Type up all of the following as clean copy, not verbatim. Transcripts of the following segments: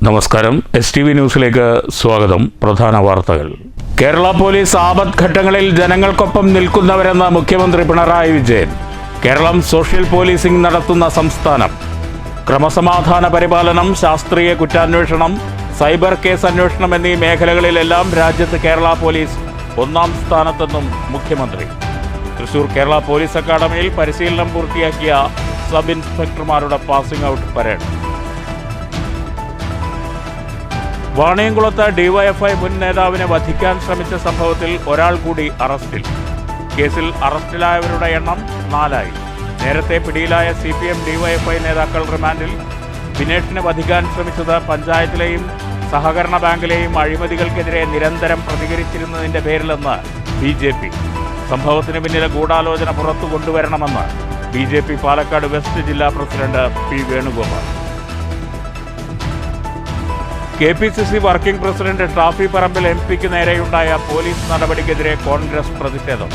നമസ്കാരം. STV ന്യൂസിലേക്ക് സ്വാഗതം. പ്രധാന വാർത്തകൾ. കേരള പോലീസ് ആപത്ഘട്ടങ്ങളിൽ ജനങ്ങൾക്കൊപ്പം നിൽക്കുന്നവരെന്ന് മുഖ്യമന്ത്രി പിണറായി വിജയൻ. കേരളം സോഷ്യൽ പോലീസിംഗ് നടത്തുന്ന സംസ്ഥാനം. ക്രമസമാധാന പരിപാലനം, ശാസ്ത്രീയ കുറ്റാന്വേഷണം, സൈബർ കേസ് അന്വേഷണം എന്നീ മേഖലകളിലെല്ലാം രാജ്യത്ത് കേരള പോലീസ് ഒന്നാം സ്ഥാനത്തെന്നും മുഖ്യമന്ത്രി. തൃശൂർ കേരള പോലീസ് അക്കാദമിയിൽ പരിശീലനം പൂർത്തിയാക്കിയ സബ് ഇൻസ്പെക്ടർമാരുടെ പാസിംഗ് ഔട്ട് പരേഡ്. വാണിയംകുളത്ത് ഡിവൈഎഫ്ഐ മുൻ നേതാവിനെ വധിക്കാൻ ശ്രമിച്ച സംഭവത്തിൽ ഒരാൾ കൂടി അറസ്റ്റിൽ. കേസിൽ അറസ്റ്റിലായവരുടെ എണ്ണം 4ആയി. നേരത്തെ പിടിയിലായ CPM ഡിവൈഎഫ്ഐ നേതാക്കൾ റിമാൻഡിൽ. ബിനേഷിനെ വധിക്കാൻ ശ്രമിച്ചത് പഞ്ചായത്തിലെയും സഹകരണ ബാങ്കിലെയും അഴിമതികൾക്കെതിരെ നിരന്തരം പ്രതികരിച്ചിരുന്നതിന്റെ പേരിലെന്ന് BJP. സംഭവത്തിന് പിന്നിലെ ഗൂഢാലോചന പുറത്തു കൊണ്ടുവരണമെന്ന് BJP പാലക്കാട് വെസ്റ്റ് ജില്ലാ president P. Venugopal. KPCC working president Shafi Parambil MP നേരെയുണ്ടായ പോലീസ് നടപടിക്കെതിരെ കോൺഗ്രസ് പ്രതിഷേധം.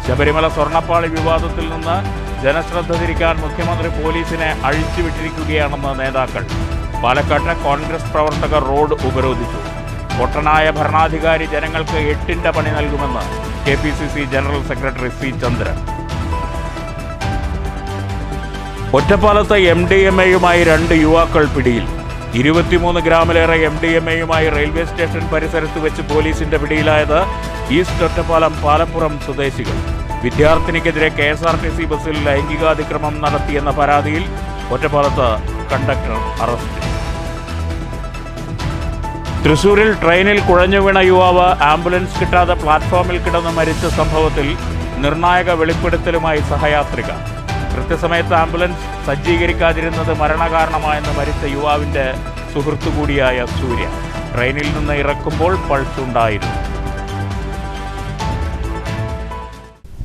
ശബരിമല സ്വർണ്ണപ്പാളി വിവാദത്തിൽ നിന്ന് ജനശ്രദ്ധ തിരിക്കാൻ മുഖ്യമന്ത്രി പോലീസിനെ അഴിച്ചുവിട്ടിരിക്കുകയാണെന്ന് നേതാക്കൾ. പാലക്കാട്ട് കോൺഗ്രസ് പ്രവർത്തകർ റോഡ് ഉപരോധിച്ചു. പൊട്ടനായ ഭരണാധികാരി ജനങ്ങൾക്ക് 8ന്റെ പണി നൽകുമെന്ന് KPCC ജനറൽ സെക്രട്ടറി C. ചന്ദ്രൻ. ഒറ്റപ്പാലത്ത് MDMAയുമായി 2 യുവാക്കൾ പിടിയിൽ. 23 ഗ്രാമിലേറെ MDMAയുമായി റെയിൽവേ സ്റ്റേഷൻ പരിസരത്ത് വെച്ച് പോലീസിന്റെ പിടിയിലായത് ഈസ്റ്റ് ഒറ്റപ്പാലം പാലപ്പുറം സ്വദേശികൾ. വിദ്യാർത്ഥിനിക്കെതിരെ KSRTC ബസ്സിൽ ലൈംഗികാതിക്രമം നടത്തിയെന്ന പരാതിയിൽ ഒറ്റപ്പാലത്ത് കണ്ടക്ടർ അറസ്റ്റ്. തൃശൂരിൽ ട്രെയിനിൽ കുഴഞ്ഞുവീണ യുവാവ് ആംബുലൻസ് കിട്ടാതെ പ്ലാറ്റ്ഫോമിൽ കിടന്ന് മരിച്ച സംഭവത്തിൽ നിർണായക വെളിപ്പെടുത്തലുമായി സഹയാത്രിക. കൃത്യസമയത്ത് ആംബുലൻസ് സജ്ജീകരിക്കാതിരുന്നത് മരണകാരണമായെന്ന് മരിച്ച യുവാവിന്റെ സുഹൃത്തുകൂടിയായ സൂര്യ. ട്രെയിനിൽ നിന്ന് ഇറക്കുമ്പോൾ പൾസ് ഉണ്ടായിരുന്നു.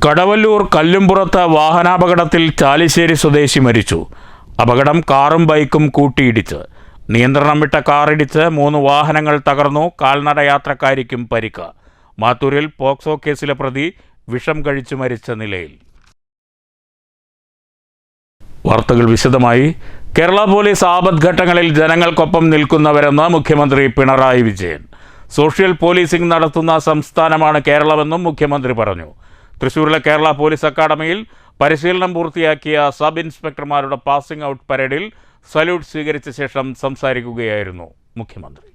കടവല്ലൂർ കല്ലുംപുറത്ത് വാഹനാപകടത്തിൽ ചാലിശ്ശേരി സ്വദേശി മരിച്ചു. അപകടം കാറും ബൈക്കും കൂട്ടിയിടിച്ച്. നിയന്ത്രണം വിട്ട കാറിടിച്ച് 3 വാഹനങ്ങൾ തകർന്നു. കാൽനടയാത്രക്കാരിക്കും പരിക്ക്. മാത്തൂരിൽ പോക്സോ കേസിലെ പ്രതി വിഷം കഴിച്ചു മരിച്ച നിലയിൽ. വാർത്തകൾ വിശദമായി. കേരള പോലീസ് ആപത്ഘട്ടങ്ങളിൽ ജനങ്ങൾക്കൊപ്പം നിൽക്കുന്നവരെന്ന് മുഖ്യമന്ത്രി പിണറായി വിജയൻ. സോഷ്യൽ പോലീസിംഗ് നടത്തുന്ന സംസ്ഥാനമാണ് കേരളമെന്നും മുഖ്യമന്ത്രി പറഞ്ഞു. തൃശൂരിലെ കേരള പോലീസ് അക്കാദമിയിൽ പരിശീലനം പൂർത്തിയാക്കിയ സബ് ഇൻസ്പെക്ടർമാരുടെ പാസിംഗ് ഔട്ട് പരേഡിൽ സല്യൂട്ട് സ്വീകരിച്ച ശേഷം സംസാരിക്കുകയായിരുന്നു മുഖ്യമന്ത്രി.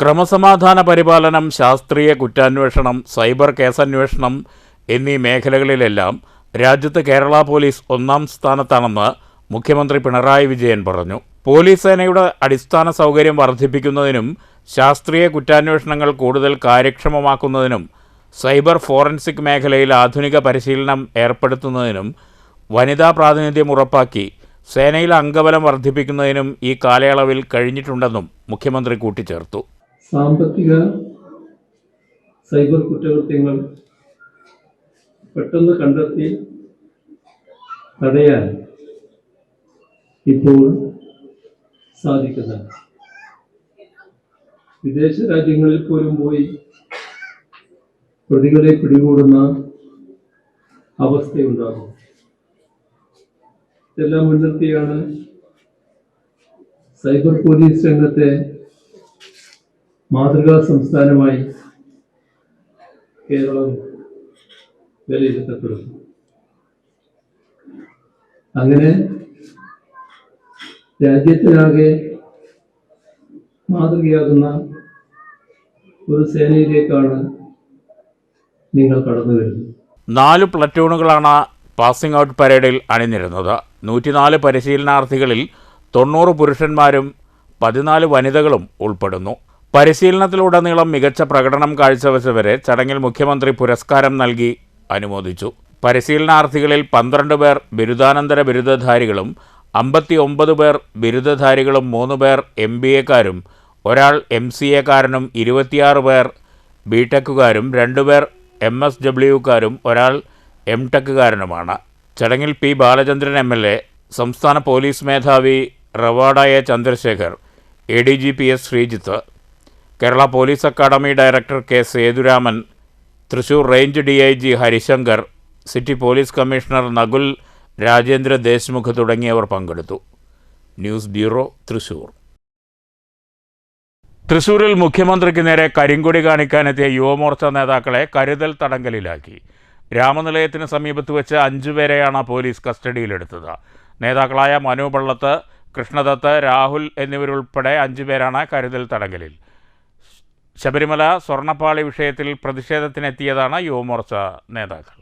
ക്രമസമാധാന പരിപാലനം, ശാസ്ത്രീയ കുറ്റാന്വേഷണം, സൈബർ കേസന്വേഷണം എന്നീ മേഖലകളിലെല്ലാം രാജ്യത്ത് കേരള പോലീസ് ഒന്നാം സ്ഥാനത്താണെന്ന് മുഖ്യമന്ത്രി പിണറായി വിജയൻ പറഞ്ഞു. പോലീസ് സേനയുടെ അടിസ്ഥാന സൗകര്യം വർദ്ധിപ്പിക്കുന്നതിനും ശാസ്ത്രീയ കുറ്റാന്വേഷണങ്ങൾ കൂടുതൽ കാര്യക്ഷമമാക്കുന്നതിനും സൈബർ ഫോറൻസിക് മേഖലയിൽ ആധുനിക പരിശീലനം ഏർപ്പെടുത്തുന്നതിനും വനിതാ പ്രാതിനിധ്യം ഉറപ്പാക്കി സേനയിലെ അംഗബലം വർദ്ധിപ്പിക്കുന്നതിനും ഈ കാലയളവിൽ കഴിഞ്ഞിട്ടുണ്ടെന്നും മുഖ്യമന്ത്രി കൂട്ടിച്ചേർത്തു. സാമ്പത്തിക സൈബർ കുറ്റകൃത്യങ്ങൾ പെട്ടെന്ന് കണ്ടെത്തി തടയാൻ ഇപ്പോൾ സാധിക്കുന്നുണ്ട്. വിദേശ രാജ്യങ്ങളിൽ പോലും പോയി പ്രതികളെ പിടികൂടുന്ന അവസ്ഥയുണ്ടാകും. ഇതെല്ലാം മുൻനിർത്തിയാണ് സൈബർ പോലീസ് രംഗത്തെ മാതൃകാ സംസ്ഥാനമായി കേരളം വിലയിരുത്തപ്പെടുന്നു. അങ്ങനെ രാജ്യത്തിനാകെ മാതൃകയാകുന്ന ഒരു സേനയിലേക്കാണ് നിങ്ങൾ കടന്നു വരുന്നത്. 4 പ്ലറ്റൂണുകളാണ് പാസിംഗ് ഔട്ട് പരേഡിൽ അണിനിരുന്നത്. 104 പരിശീലനാർത്ഥികളിൽ 90 പുരുഷന്മാരും 14 വനിതകളും ഉൾപ്പെടുന്നു. പരിശീലനത്തിലുടനീളം മികച്ച പ്രകടനം കാഴ്ചവെച്ചവരെ ചടങ്ങിൽ മുഖ്യമന്ത്രി പുരസ്കാരം നൽകി അനുമോദിച്ചു. പരിശീലനാർത്ഥികളിൽ 12 പേർ ബിരുദാനന്തര ബിരുദധാരികളും 59 പേർ ബിരുദധാരികളും 3 പേർ MBAക്കാരും ഒരാൾ MCAക്കാരനും 26 പേർ BTECുകാരും 2 പേർ MSWക്കാരും ഒരാൾ MTECുകാരനുമാണ്. ചടങ്ങിൽ പി. ബാലചന്ദ്രൻ MLA, സംസ്ഥാന പോലീസ് മേധാവി Rawada A Chandrasekhar, ADGP S Sreejith, Kerala police academy director K Sethuraman, Thrissur range DIG Harishankar, city police commissioner Nakul Rajendra Deshmukh തുടങ്ങിയവർ പങ്കെടുത്തു. News bureau, Thrissur. തൃശൂരിൽ മുഖ്യമന്ത്രിക്ക് നേരെ കരിങ്കൊടി കാണിക്കാനെത്തിയ യുവമോർച്ച നേതാക്കളെ കരുതൽ തടങ്കലിലാക്കി. രാമനിലയത്തിന് സമീപത്ത് വെച്ച് 5 പേരെയാണ് പോലീസ് കസ്റ്റഡിയിലെടുത്തത്. നേതാക്കളായ മനു പള്ളത്ത്, കൃഷ്ണദത്ത്, രാഹുൽ എന്നിവരുൾപ്പെടെ 5 പേരാണ് കരുതൽ തടങ്കലിൽ. ശബരിമല സ്വർണ്ണപ്പാളി വിഷയത്തിൽ പ്രതിഷേധത്തിനെത്തിയതാണ് യുവമോർച്ച നേതാക്കൾ.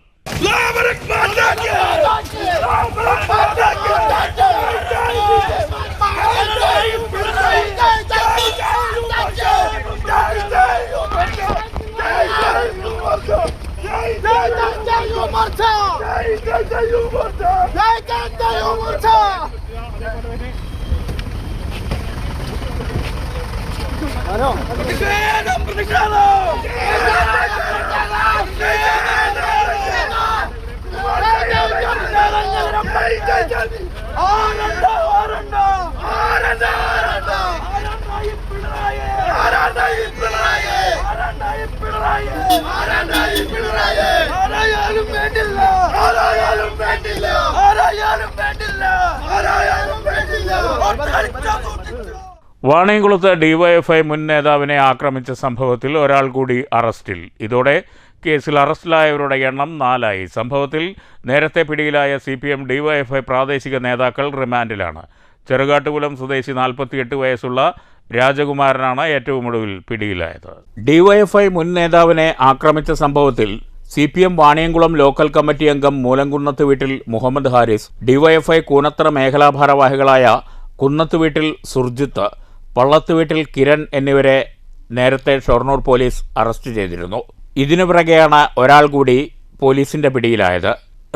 വാണിയംകുളത്ത് DYFI മുൻ നേതാവിനെ ആക്രമിച്ച സംഭവത്തിൽ ഒരാൾ കൂടി അറസ്റ്റിൽ. ഇതോടെ കേസിൽ അറസ്റ്റിലായവരുടെ എണ്ണം 4 ആയി. സംഭവത്തിൽ നേരത്തെ പിടിയിലായ CPM DYFI പ്രാദേശിക നേതാക്കൾ റിമാൻഡിലാണ്. ചെറുകാട്ടുകുളം സ്വദേശി 48 വയസ്സുള്ള രാജകുമാരനാണ് ഏറ്റവും ഒടുവിൽ പിടിയിലായത്. DYFI മുൻ നേതാവിനെ ആക്രമിച്ച സംഭവത്തിൽ CPM വാണിയംകുളം ലോക്കൽ കമ്മിറ്റി അംഗം മൂലംകുന്നത്ത് വീട്ടിൽ മുഹമ്മദ് ഹാരിസ്, DYFI കൂനത്തറ മേഖലാ ഭാരവാഹികളായ കുന്നത്ത് വീട്ടിൽ സുർജിത്ത്, പള്ളത്ത് വീട്ടിൽ കിരൺ എന്നിവരെ നേരത്തെ ഷൊർണൂർ പോലീസ് അറസ്റ്റ് ചെയ്തിരുന്നു. ഇതിനു പിറകെയാണ് ഒരാൾ കൂടി പോലീസിന്റെ പിടിയിലായത്.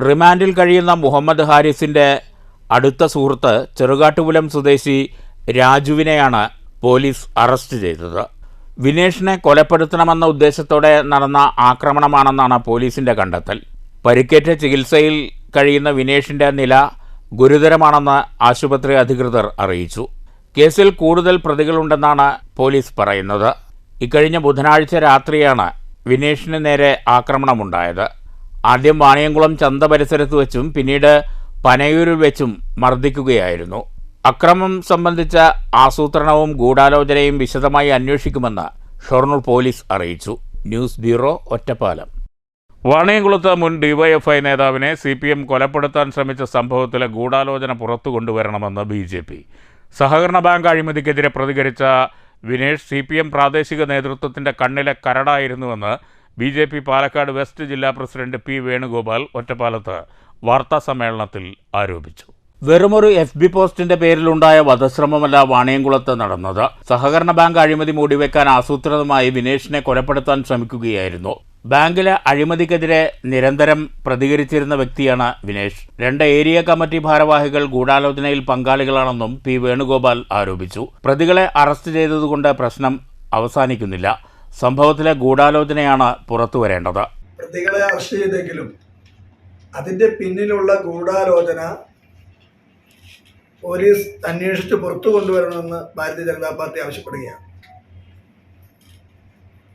റിമാൻഡിൽ കഴിയുന്ന മുഹമ്മദ് ഹാരിസിന്റെ അടുത്ത സുഹൃത്ത് ചെറുകാട്ടുകുളം സ്വദേശി രാജുവിനെയാണ് പോലീസ് അറസ്റ്റ് ചെയ്തത്. വിനേഷിനെ കൊലപ്പെടുത്തണമെന്ന ഉദ്ദേശത്തോടെ നടന്ന ആക്രമണമാണെന്നാണ് പോലീസിന്റെ കണ്ടെത്തൽ. പരിക്കേറ്റ ചികിത്സയിൽ കഴിയുന്ന വിനേഷിന്റെ നില ഗുരുതരമാണെന്ന് ആശുപത്രി അധികൃതർ അറിയിച്ചു. കേസിൽ കൂടുതൽ പ്രതികളുണ്ടെന്നാണ് പോലീസ് പറയുന്നത്. ഇക്കഴിഞ്ഞ ബുധനാഴ്ച രാത്രിയാണ് വിനേഷിന് നേരെ ആക്രമണമുണ്ടായത്. ആദ്യം വാണിയംകുളം ചന്ത പരിസരത്ത് വെച്ചും പിന്നീട് പനയൂരിൽ വെച്ചും മർദ്ദിക്കുകയായിരുന്നു. അക്രമം സംബന്ധിച്ച ആസൂത്രണവും ഗൂഢാലോചനയും വിശദമായി അന്വേഷിക്കുമെന്ന് ഷൊർണൂർ പോലീസ് അറിയിച്ചു. News bureau, Ottapalam. വാണിയംകുളത്ത് മുൻ DYFI നേതാവിനെ CPM കൊലപ്പെടുത്താൻ ശ്രമിച്ച സംഭവത്തിലെ ഗൂഢാലോചന പുറത്തു കൊണ്ടുവരണമെന്ന് BJP. സഹകരണ ബാങ്ക് അഴിമതിക്കെതിരെ പ്രതികരിച്ച വിനേഷ് CPM പ്രാദേശിക നേതൃത്വത്തിൻ്റെ കണ്ണിലെ കരടായിരുന്നുവെന്ന് BJP പാലക്കാട് വെസ്റ്റ് ജില്ലാ പ്രസിഡന്റ് P വേണുഗോപാൽ ഒറ്റപ്പാലത്ത് വാർത്താസമ്മേളനത്തിൽ ആരോപിച്ചു. വെറുമൊരു FB പോസ്റ്റിന്റെ പേരിലുണ്ടായ വധശ്രമമല്ല വാണിയംകുളത്ത് നടന്നത്. സഹകരണ ബാങ്ക് അഴിമതി മൂടിവെക്കാൻ ആസൂത്രിതമായി വിനേഷിനെ കൊലപ്പെടുത്താൻ ശ്രമിക്കുകയായിരുന്നു. ബാങ്കിലെ അഴിമതിക്കെതിരെ നിരന്തരം പ്രതികരിച്ചിരുന്ന വ്യക്തിയാണ് വിനേഷ്. 2 ഏരിയ കമ്മിറ്റി ഭാരവാഹികൾ ഗൂഢാലോചനയിൽ പങ്കാളികളാണെന്നും P വേണുഗോപാൽ ആരോപിച്ചു. പ്രതികളെ അറസ്റ്റ് ചെയ്തതുകൊണ്ട് പ്രശ്നം അവസാനിക്കുന്നില്ല. സംഭവത്തിലെ ഗൂഢാലോചനയാണ് പുറത്തുവരേണ്ടത്. പ്രതികളെ അറസ്റ്റ് ചെയ്തെങ്കിലും അതിന്റെ പിന്നിലുള്ള ഗൂഢാലോചന പോലീസ് അന്വേഷിച്ച് പുറത്തു കൊണ്ടുവരണമെന്ന് ഭാരതീയ ജനതാ പാർട്ടി ആവശ്യപ്പെടുകയാണ്.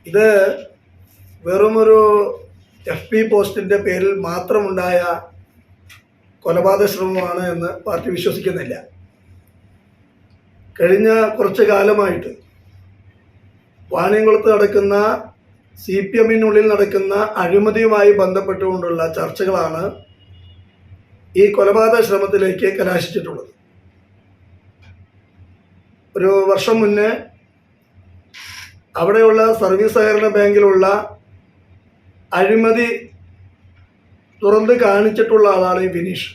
ഇത് വെറുമൊരു FB പോസ്റ്റിന്റെ പേരിൽ മാത്രമുണ്ടായ കൊലപാതക ശ്രമമാണ് എന്ന് പാർട്ടി വിശ്വസിക്കുന്നില്ല. കഴിഞ്ഞ കുറച്ചു കാലമായിട്ട് വാണിയംകുളത്ത് നടക്കുന്ന CPMനുള്ളിൽ നടക്കുന്ന അഴിമതിയുമായി ബന്ധപ്പെട്ടുകൊണ്ടുള്ള ചർച്ചകളാണ് ഈ കൊലപാതക ശ്രമത്തിലേക്ക് കലാശിച്ചിട്ടുള്ളത്. ഒരു വർഷം മുന്നേ അവിടെയുള്ള സർവീസ് സഹകരണ ബാങ്കിലുള്ള അഴിമതി തുറന്ന് കാണിച്ചിട്ടുള്ള ആളാണ് ഈ വിനീഷ്.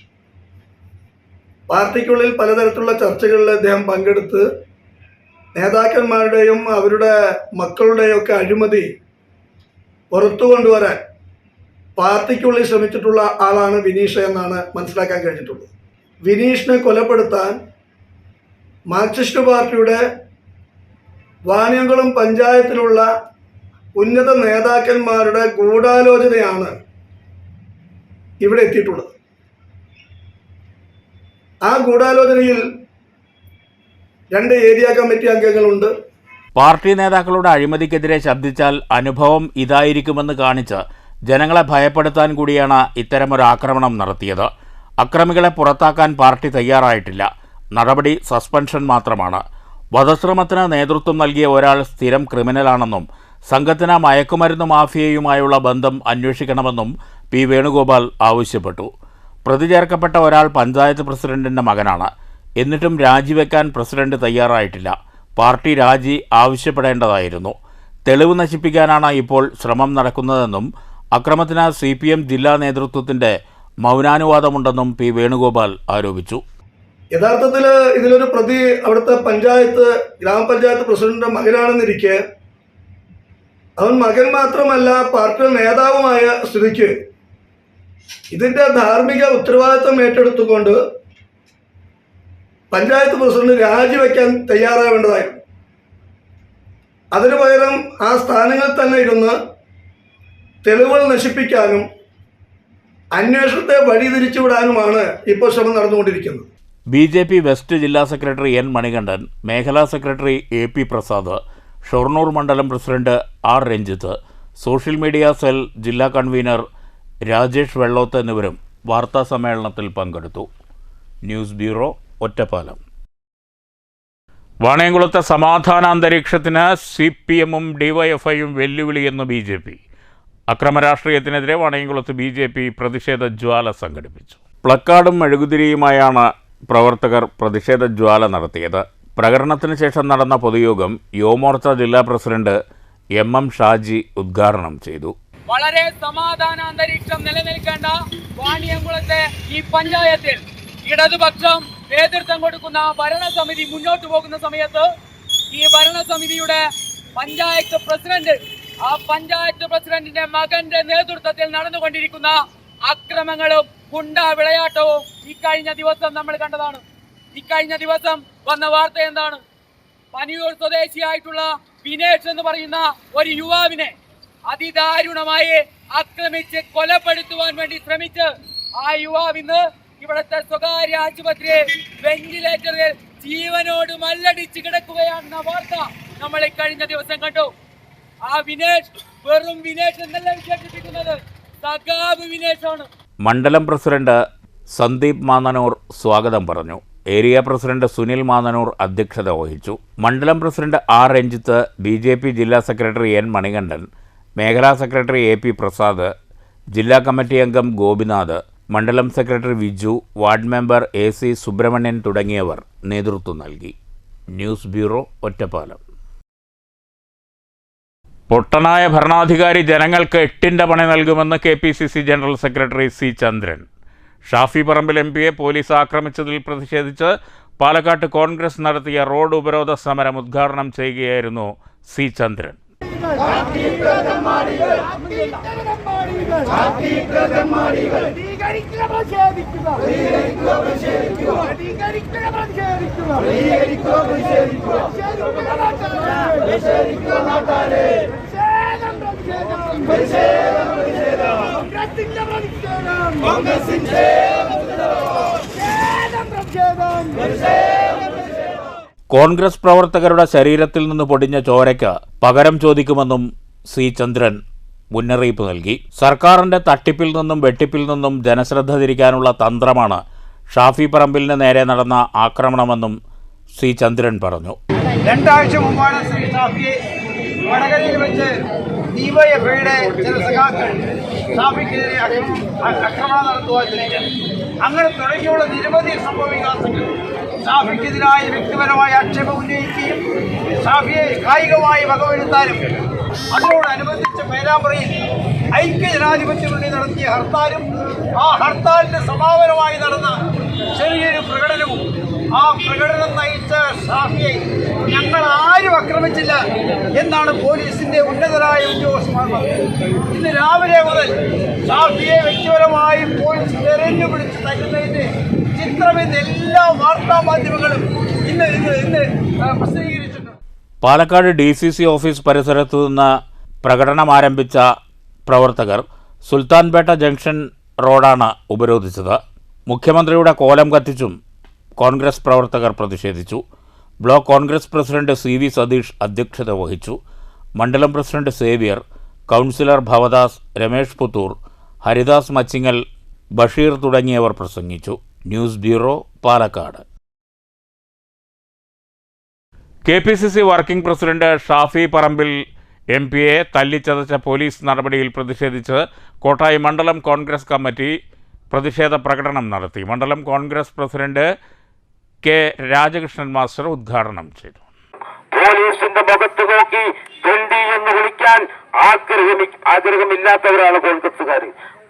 പാർട്ടിക്കുള്ളിൽ പലതരത്തിലുള്ള ചർച്ചകളിൽ അദ്ദേഹം പങ്കെടുത്ത് നേതാക്കന്മാരുടെയും അവരുടെ മക്കളുടെയും ഒക്കെ അഴിമതി പുറത്തു കൊണ്ടുവരാൻ പാർട്ടിക്കുള്ളിൽ ശ്രമിച്ചിട്ടുള്ള ആളാണ് വിനീഷ് എന്നാണ് മനസ്സിലാക്കാൻ കഴിഞ്ഞിട്ടുള്ളത്. വിനീഷിനെ കൊലപ്പെടുത്താൻ മാർക്സിസ്റ്റ് പാർട്ടിയുടെ വാണിയംകുളം പഞ്ചായത്തിലുള്ള ഉന്നത നേതാക്കന്മാരുടെ ഗൂഢാലോചനയാണ് ഇവിടെ എത്തിയിട്ടുള്ളത്. ആ ഗൂഢാലോചനയിൽ 2 ഏരിയ കമ്മിറ്റി അംഗങ്ങളുണ്ട്. പാർട്ടി നേതാക്കളുടെ അഴിമതിക്കെതിരെ ശബ്ദിച്ചാൽ അനുഭവം ഇതായിരിക്കുമെന്ന് കാണിച്ച് ജനങ്ങളെ ഭയപ്പെടുത്താൻ കൂടിയാണ് ഇത്തരമൊരു ആക്രമണം നടത്തിയത്. അക്രമികളെ പുറത്താക്കാൻ പാർട്ടി തയ്യാറായിട്ടില്ല. നടപടി സസ്പെൻഷൻ മാത്രമാണ്. വധശ്രമത്തിന് നേതൃത്വം നൽകിയ ഒരാൾ സ്ഥിരം ക്രിമിനലാണെന്നും സംഘത്തിന് മയക്കുമരുന്ന് മാഫിയയുമായുള്ള ബന്ധം അന്വേഷിക്കണമെന്നും പി വേണുഗോപാൽ ആവശ്യപ്പെട്ടു. പ്രതി ചേർക്കപ്പെട്ട ഒരാൾ പഞ്ചായത്ത് പ്രസിഡന്റിൻ്റെ മകനാണ്. എന്നിട്ടും രാജിവെക്കാൻ പ്രസിഡന്റ് തയ്യാറായിട്ടില്ല. പാർട്ടി രാജി ആവശ്യപ്പെടേണ്ടതായിരുന്നു. തെളിവ് നശിപ്പിക്കാനാണ് ഇപ്പോൾ ശ്രമം നടക്കുന്നതെന്നും അക്രമത്തിന് CPM ജില്ലാ നേതൃത്വത്തിൻ്റെ മൗനാനുവാദമുണ്ടെന്നും പി വേണുഗോപാൽ ആരോപിച്ചു. യഥാർത്ഥത്തിൽ ഇതിലൊരു പ്രതി അവിടുത്തെ ഗ്രാമപഞ്ചായത്ത് പ്രസിഡന്റിന്റെ മകനാണെന്നിരിക്കെ അവൻ മകൻ മാത്രമല്ല പാർട്ടി നേതാവുമായ സ്ഥിതിക്ക് ഇതിന്റെ ധാർമ്മിക ഉത്തരവാദിത്വം ഏറ്റെടുത്തുകൊണ്ട് പഞ്ചായത്ത് പ്രസിഡന്റ് രാജിവെക്കാൻ തയ്യാറാവേണ്ടതായിരുന്നു. അതിനു പകരം ആ സ്ഥാനങ്ങളിൽ തന്നെ ഇരുന്ന് തെളിവുകൾ നശിപ്പിക്കാനും അന്വേഷണത്തെ വഴിതിരിച്ചുവിടാനുമാണ് ഇപ്പോൾ ശ്രമം നടന്നുകൊണ്ടിരിക്കുന്നത്. BJP വെസ്റ്റ് ജില്ലാ സെക്രട്ടറി N മണികണ്ഠൻ, മേഖലാ സെക്രട്ടറി AP പ്രസാദ്, ഷൊർണൂർ മണ്ഡലം president R Ranjith, social media cell ജില്ലാ കൺവീനർ രാജേഷ് വെള്ളോത്ത് എന്നിവരും വാർത്താ സമ്മേളനത്തിൽ പങ്കെടുത്തു. News bureau, Ottapalam. വാണിയംകുളത്തെ സമാധാന അന്തരീക്ഷത്തിന് CPM-ഉം DYFI-യും വെല്ലുവിളിയെന്ന് BJP. അക്രമരാഷ്ട്രീയത്തിനെതിരെ വാണിയംകുളത്ത് BJP പ്രതിഷേധ ജ്വാല സംഘടിപ്പിച്ചു. പ്ലക്കാർഡും മെഴുകുതിരിയുമായാണ് പ്രവർത്തകർ പ്രതിഷേധ ജ്വാല നടത്തിയത്. പ്രകടനത്തിന് ശേഷം നടന്ന പൊതുയോഗം യുവമോർച്ച ജില്ലാ പ്രസിഡന്റ് MM ഷാജി ഉദ്ഘാടനം ചെയ്തു. വളരെ സമാധാന അന്തരീക്ഷം നിലനിൽക്കേണ്ട വാണിയംകുളത്തെ ഈ പഞ്ചായത്തിൽ ഇടതുപക്ഷം നേതൃത്വം കൊടുക്കുന്ന ഭരണസമിതി മുന്നോട്ട് പോകുന്ന സമയത്ത് ഈ ഭരണസമിതിയുടെ പഞ്ചായത്ത് പ്രസിഡന്റിന്റെ മകന്റെ നേതൃത്വത്തിൽ നടന്നുകൊണ്ടിരിക്കുന്ന അക്രമങ്ങളും ഗുണ്ടാ വിളയാട്ടവും ഇക്കഴിഞ്ഞ ദിവസം നമ്മൾ കണ്ടതാണ്. ഇക്കഴിഞ്ഞ ദിവസം വന്ന വാർത്ത എന്താണ്? പനിയൂർ സ്വദേശിയായിട്ടുള്ള വിനേഷ് എന്ന് പറയുന്ന ഒരു യുവാവിനെ അതിദാരുണമായി ആക്രമിച്ച് കൊലപ്പെടുത്തുവാൻ വേണ്ടി ശ്രമിച്ച് ആ യുവാവ് ഇന്ന് ഇവിടുത്തെ സ്വകാര്യ ആശുപത്രിയെ വെന്റിലേറ്ററിൽ ജീവനോട് മല്ലടിച്ച് കിടക്കുകയാണെന്ന വാർത്ത നമ്മൾ ഇക്കഴിഞ്ഞ ദിവസം കണ്ടു. ആ വിനേഷ് വെറും വിനേഷ് എന്നല്ല വിശേഷിപ്പിക്കുന്നത്, സഖാവ് വിനേഷാണ്. മണ്ഡലം പ്രസിഡന്റ് സന്ദീപ് മാന്നനൂർ സ്വാഗതം പറഞ്ഞു. ഏരിയ പ്രസിഡന്റ് സുനിൽ മാന്നനൂർ അധ്യക്ഷത വഹിച്ചു. മണ്ഡലം പ്രസിഡന്റ് R രഞ്ജിത്ത്, BJP ജില്ലാ സെക്രട്ടറി N മണികണ്ഠൻ, മേഖലാ സെക്രട്ടറി AP പ്രസാദ്, ജില്ലാ കമ്മിറ്റി അംഗം ഗോപിനാഥ്, മണ്ഡലം secretary Viju, ward member AC Subramanian തുടങ്ങിയവർ നേതൃത്വം നൽകി. News bureau, Ottapalam. പൊട്ടനായ ഭരണാധികാരി ജനങ്ങൾക്ക് 8ന്റെ പണി നൽകുമെന്ന് KPCC ജനറൽ സെക്രട്ടറി C ചന്ദ്രൻ. ഷാഫി പറമ്പിൽ MPയെ പോലീസ് ആക്രമിച്ചതിൽ പ്രതിഷേധിച്ച് പാലക്കാട്ട് കോൺഗ്രസ് നടത്തിയ റോഡ് ഉപരോധ സമരം ഉദ്ഘാടനം ചെയ്യുകയായിരുന്നു C ചന്ദ്രൻ. കോൺഗ്രസ് പ്രവർത്തകരുടെ ശരീരത്തിൽ നിന്ന് പൊടിഞ്ഞ ചോരയ്ക്ക് പകരം ചോദിക്കുമെന്നും C ചന്ദ്രൻ മുന്നറിയിപ്പ് നൽകി. സർക്കാരിന്റെ തട്ടിപ്പിൽ നിന്നും വെട്ടിപ്പിൽ നിന്നും ജനശ്രദ്ധ തിരിക്കാനുള്ള തന്ത്രമാണ് ഷാഫി പറമ്പിലിന് നേരെ നടന്ന ആക്രമണമെന്നും C ചന്ദ്രൻ പറഞ്ഞു. 2 ആഴ്ച മുമ്പാണ് ശ്രീ ഷാഫിയെ വടകരയിൽ വെച്ച് DYFIയുടെ ചില സഖാക്കൾ ഷാഫിക്കെതിരെ ആക്രമണം നടത്തുവാൻ ശ്രമിച്ചത്. അങ്ങനെ തുടങ്ങിയുള്ള നിരവധി സംഭവവികാസങ്ങൾ ഷാഫിക്കെതിരായ വ്യക്തിപരമായ ആക്ഷേപം ഉന്നയിക്കുകയും ഷാഫിയെ കായികമായി വകവരുത്താനും അതിനോടനുബന്ധിച്ച് പേരാമ്പ്രയിൽ ഐക്യജനാധിപത്യ മുന്നണി നടത്തിയ ഹർത്താലും ആ ഹർത്താലിന് സമാപനമായി നടന്ന ചെറിയൊരു പ്രകടനവും ആ പ്രകടനം നയിച്ച ഷാഫിയെ ഞങ്ങൾ ആരും ആക്രമിച്ചില്ല എന്നാണ് പോലീസിന്റെ ഉന്നതരായ ഉദ്യോഗസ്ഥന്മാർ പറഞ്ഞത്. ഇന്ന് രാവിലെ മുതൽ ഷാഫിയെ വ്യക്തിപരമായി പോലീസ് തെരഞ്ഞുപിടിച്ച് തരുന്നതിന്റെ ചിത്രം ഇന്ന് എല്ലാ വാർത്താ മാധ്യമങ്ങളും ഇന്ന് പ്രസിദ്ധീകരിച്ചിട്ടുണ്ട്. പാലക്കാട് DCC ഓഫീസ് പരിസരത്തു നിന്ന് പ്രകടനം ആരംഭിച്ച പ്രവർത്തകർ സുൽത്താൻപേട്ട ജംഗ്ഷൻ റോഡാണ് ഉപരോധിച്ചത്. മുഖ്യമന്ത്രിയുടെ കോലം കത്തിച്ചും കോൺഗ്രസ് പ്രവർത്തകർ പ്രതിഷേധിച്ചു. Block Congress president CV Satheesh അധ്യക്ഷത വഹിച്ചു. മണ്ഡലം president Xavier, councillor Bhavadas, Ramesh Puthur, Haridas Machingal, Basheer തുടങ്ങിയവർ പ്രസംഗിച്ചു. News bureau, Palakkad. KPCC working president Shafi Parambil MP-യെ തല്ലിച്ചതച്ച പോലീസ് നടപടിയിൽ പ്രതിഷേധിച്ച് കോട്ടായി മണ്ഡലം കോൺഗ്രസ് കമ്മിറ്റി പ്രതിഷേധ പ്രകടനം നടത്തി. മണ്ഡലം Congress president K. Rajakrishnan master ഉദ്ഘാടനം ചെയ്തു. പോലീസിന്റെ മുഖത്ത് നോക്കി തൊണ്ടി എന്ന് വിളിക്കാൻ ആഗ്രഹമില്ലാത്തവരാണ്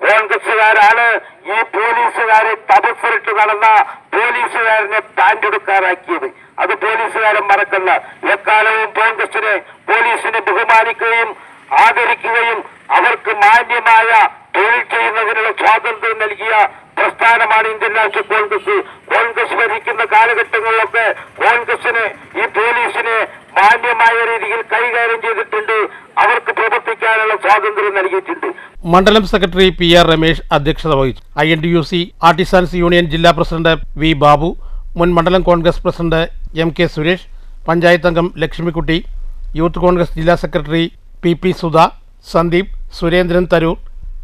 കോൺഗ്രസുകാരാണ് ഈ പോലീസുകാരെ തപസ്സിട്ട് നടന്ന പോലീസുകാരനെ പാൻഡെടുക്കാറാക്കിയത്. അത് പോലീസുകാരൻ മറക്കല്ല. എക്കാലവും പോലീസിനെ ബഹുമാനിക്കുകയും ആദരിക്കുകയും അവർക്ക് മാന്യമായ തൊഴിൽ ചെയ്യുന്നതിനുള്ള സ്വാതന്ത്ര്യം നൽകിയ പ്രസ്ഥാനമാണ് ഇന്ത്യൻ നാഷണൽ കോൺഗ്രസ്. കോൺഗ്രസ് ഭരിക്കുന്ന കാലഘട്ടങ്ങളിലൊക്കെ കോൺഗ്രസിന് ഈ പോലീസിനെ മാന്യമായ രീതിയിൽ കൈകാര്യം ചെയ്തിട്ടുണ്ട്. അവർക്ക് പ്രവർത്തിക്കാനുള്ള സ്വാതന്ത്ര്യം നൽകിയിട്ടുണ്ട്. മണ്ഡലം സെക്രട്ടറി PR രമേശ് അധ്യക്ഷത വഹിച്ചു. INTUC ആർട്ടിസാൻസ് യൂണിയൻ ജില്ലാ പ്രസിഡന്റ് V ബാബു, മുൻ മണ്ഡലം കോൺഗ്രസ് പ്രസിഡന്റ് MK സുരേഷ്, പഞ്ചായത്ത് അംഗം ലക്ഷ്മിക്കുട്ടി, യൂത്ത് കോൺഗ്രസ് ജില്ലാ secretary PP Sudha, Sandeep, Surendran Tharoor,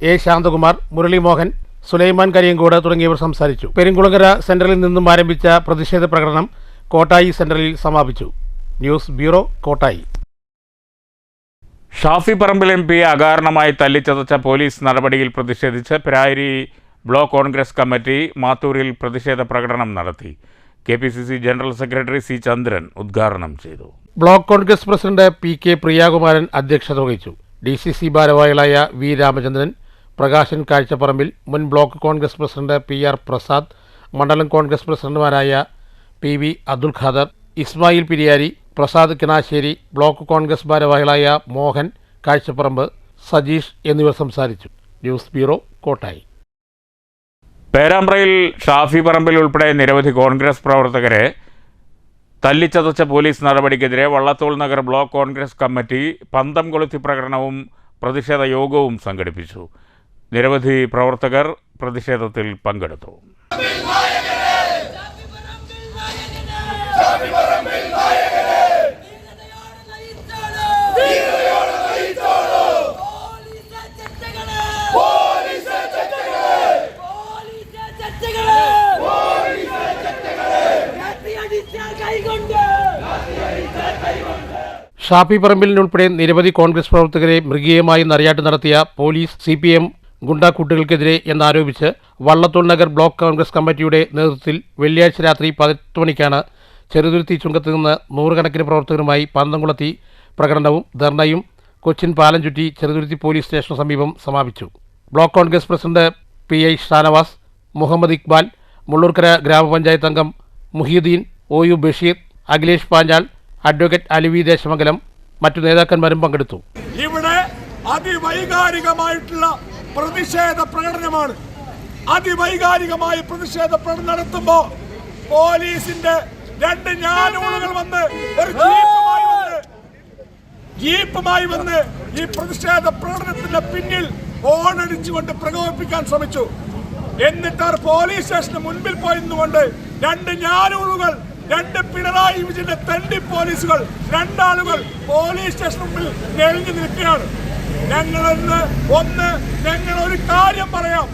A Santhakumar, Muraleemohan, Sulaiman Kariyankode തുടങ്ങിയവർ സംസാരിച്ചു. പെരുങ്കുളങ്ങര സെന്ററിൽ നിന്നും ആരംഭിച്ച പ്രതിഷേധ പ്രകടനം കോട്ടായി സെന്ററിൽ സമാപിച്ചു. News bureau, Kottayi. ഷാഫി പറമ്പിൽ MP-യെ അകാരണമായി തല്ലിച്ചതച്ച പോലീസ് നടപടിയിൽ പ്രതിഷേധിച്ച് പിരായിരി ബ്ലോക്ക് കോൺഗ്രസ് കമ്മിറ്റി മാത്തൂരിൽ പ്രതിഷേധ പ്രകടനം നടത്തി. KPCC general secretary C Chandran ഉദ്ഘാടനം ചെയ്തു. Block Congress president PK Priyakumaran അധ്യക്ഷത വഹിച്ചു. DCC ഭാരവാഹികളായ V രാമചന്ദ്രൻ, പ്രകാശൻ കാഴ്ചപ്പറമ്പിൽ, മുൻ block Congress president PR Prasad, മണ്ഡലം കോൺഗ്രസ് പ്രസിഡന്റുമാരായ PV അബ്ദുൽ ഖാദർ, ഇസ്മായിൽ പിരിയാരി, പ്രസാദ് കിണാശ്ശേരി, ബ്ലോക്ക് കോൺഗ്രസ് ഭാരവാഹികളായ മോഹൻ കാഴ്ചപ്പറമ്പ്, സജീഷ് എന്നിവർ സംസാരിച്ചു. News bureau, Kottayi. പേരാമ്പ്രയിൽ ഷാഫി പറമ്പിൽ ഉൾപ്പെടെ നിരവധി കോൺഗ്രസ് പ്രവർത്തകരെ തല്ലിച്ചതച്ച പോലീസ് നടപടിക്കെതിരെ വള്ളത്തോൾ നഗർ ബ്ലോക്ക് കോൺഗ്രസ് കമ്മിറ്റി പന്തം കൊളുത്തി പ്രകടനവും പ്രതിഷേധ യോഗവും സംഘടിപ്പിച്ചു. നിരവധി പ്രവർത്തകർ പ്രതിഷേധത്തിൽ പങ്കെടുത്തു. ഷാഫി പറമ്പിലിനുൾപ്പെടെ നിരവധി കോൺഗ്രസ് പ്രവർത്തകരെ മൃഗീയമായി നറിയാട്ട് നടത്തിയ പോലീസ് CPM ഗുണ്ടാക്കൂട്ടുകൾക്കെതിരെ എന്നാരോപിച്ച് വള്ളത്തോൾ നഗർ ബ്ലോക്ക് കോൺഗ്രസ് കമ്മിറ്റിയുടെ നേതൃത്വത്തിൽ വെള്ളിയാഴ്ച രാത്രി 10 മണിക്കാണ് ചെറുതുരുത്തി ചുങ്കത്ത് നിന്ന് നൂറുകണക്കിന് പ്രവർത്തകരുമായി പന്തംകുളത്തി പ്രകടനവും ധർണയും കൊച്ചിൻ പാലം ചുറ്റി ചെറുതുരുത്തി പോലീസ് സ്റ്റേഷന് സമീപം സമാപിച്ചു. Block Congress president PI Shanavas, Muhammad Iqbal, Mullurkara ഗ്രാമപഞ്ചായത്ത് അംഗം മുഹീദ്ദീൻ, OU ബഷീർ, അഖിലേഷ് പാഞ്ചാൾ, അഡ്വക്കേറ്റ് അലിവി ദേശമംഗലം, മറ്റു നേതാക്കന്മാരും പങ്കെടുത്തു. ഇവിടെ അതിവൈകാരികമായിട്ടുള്ള പ്രതിഷേധ പ്രകടനമാണ്. അതിവൈകാരികമായ പ്രതിഷേധ പ്രകടനം നടത്തുമ്പോൾ പോലീസിന്റെ 2 ഞാനൂളുകൾ വന്ന് ഒരു ജീപ്പുമായി വന്ന് ഈ പ്രതിഷേധ പ്രകടനത്തിന്റെ പിന്നിൽ ഓണടിച്ചുകൊണ്ട് പ്രകോപിപ്പിക്കാൻ ശ്രമിച്ചു. എന്നിട്ട് പോലീസ് സ്റ്റേഷന് മുൻപിൽ പോയിരുന്നുകൊണ്ട് 2 ഞാനൂളുകൾ, 2 പിണറായി വിജയന്റെ തണ്ടി പോലീസുകൾ, 2 ആളുകൾ പോലീസ് സ്റ്റേഷന് മുമ്പിൽ നെളിഞ്ഞു നിൽക്കുകയാണ്. ഞങ്ങൾ ഒരു കാര്യം പറയാം,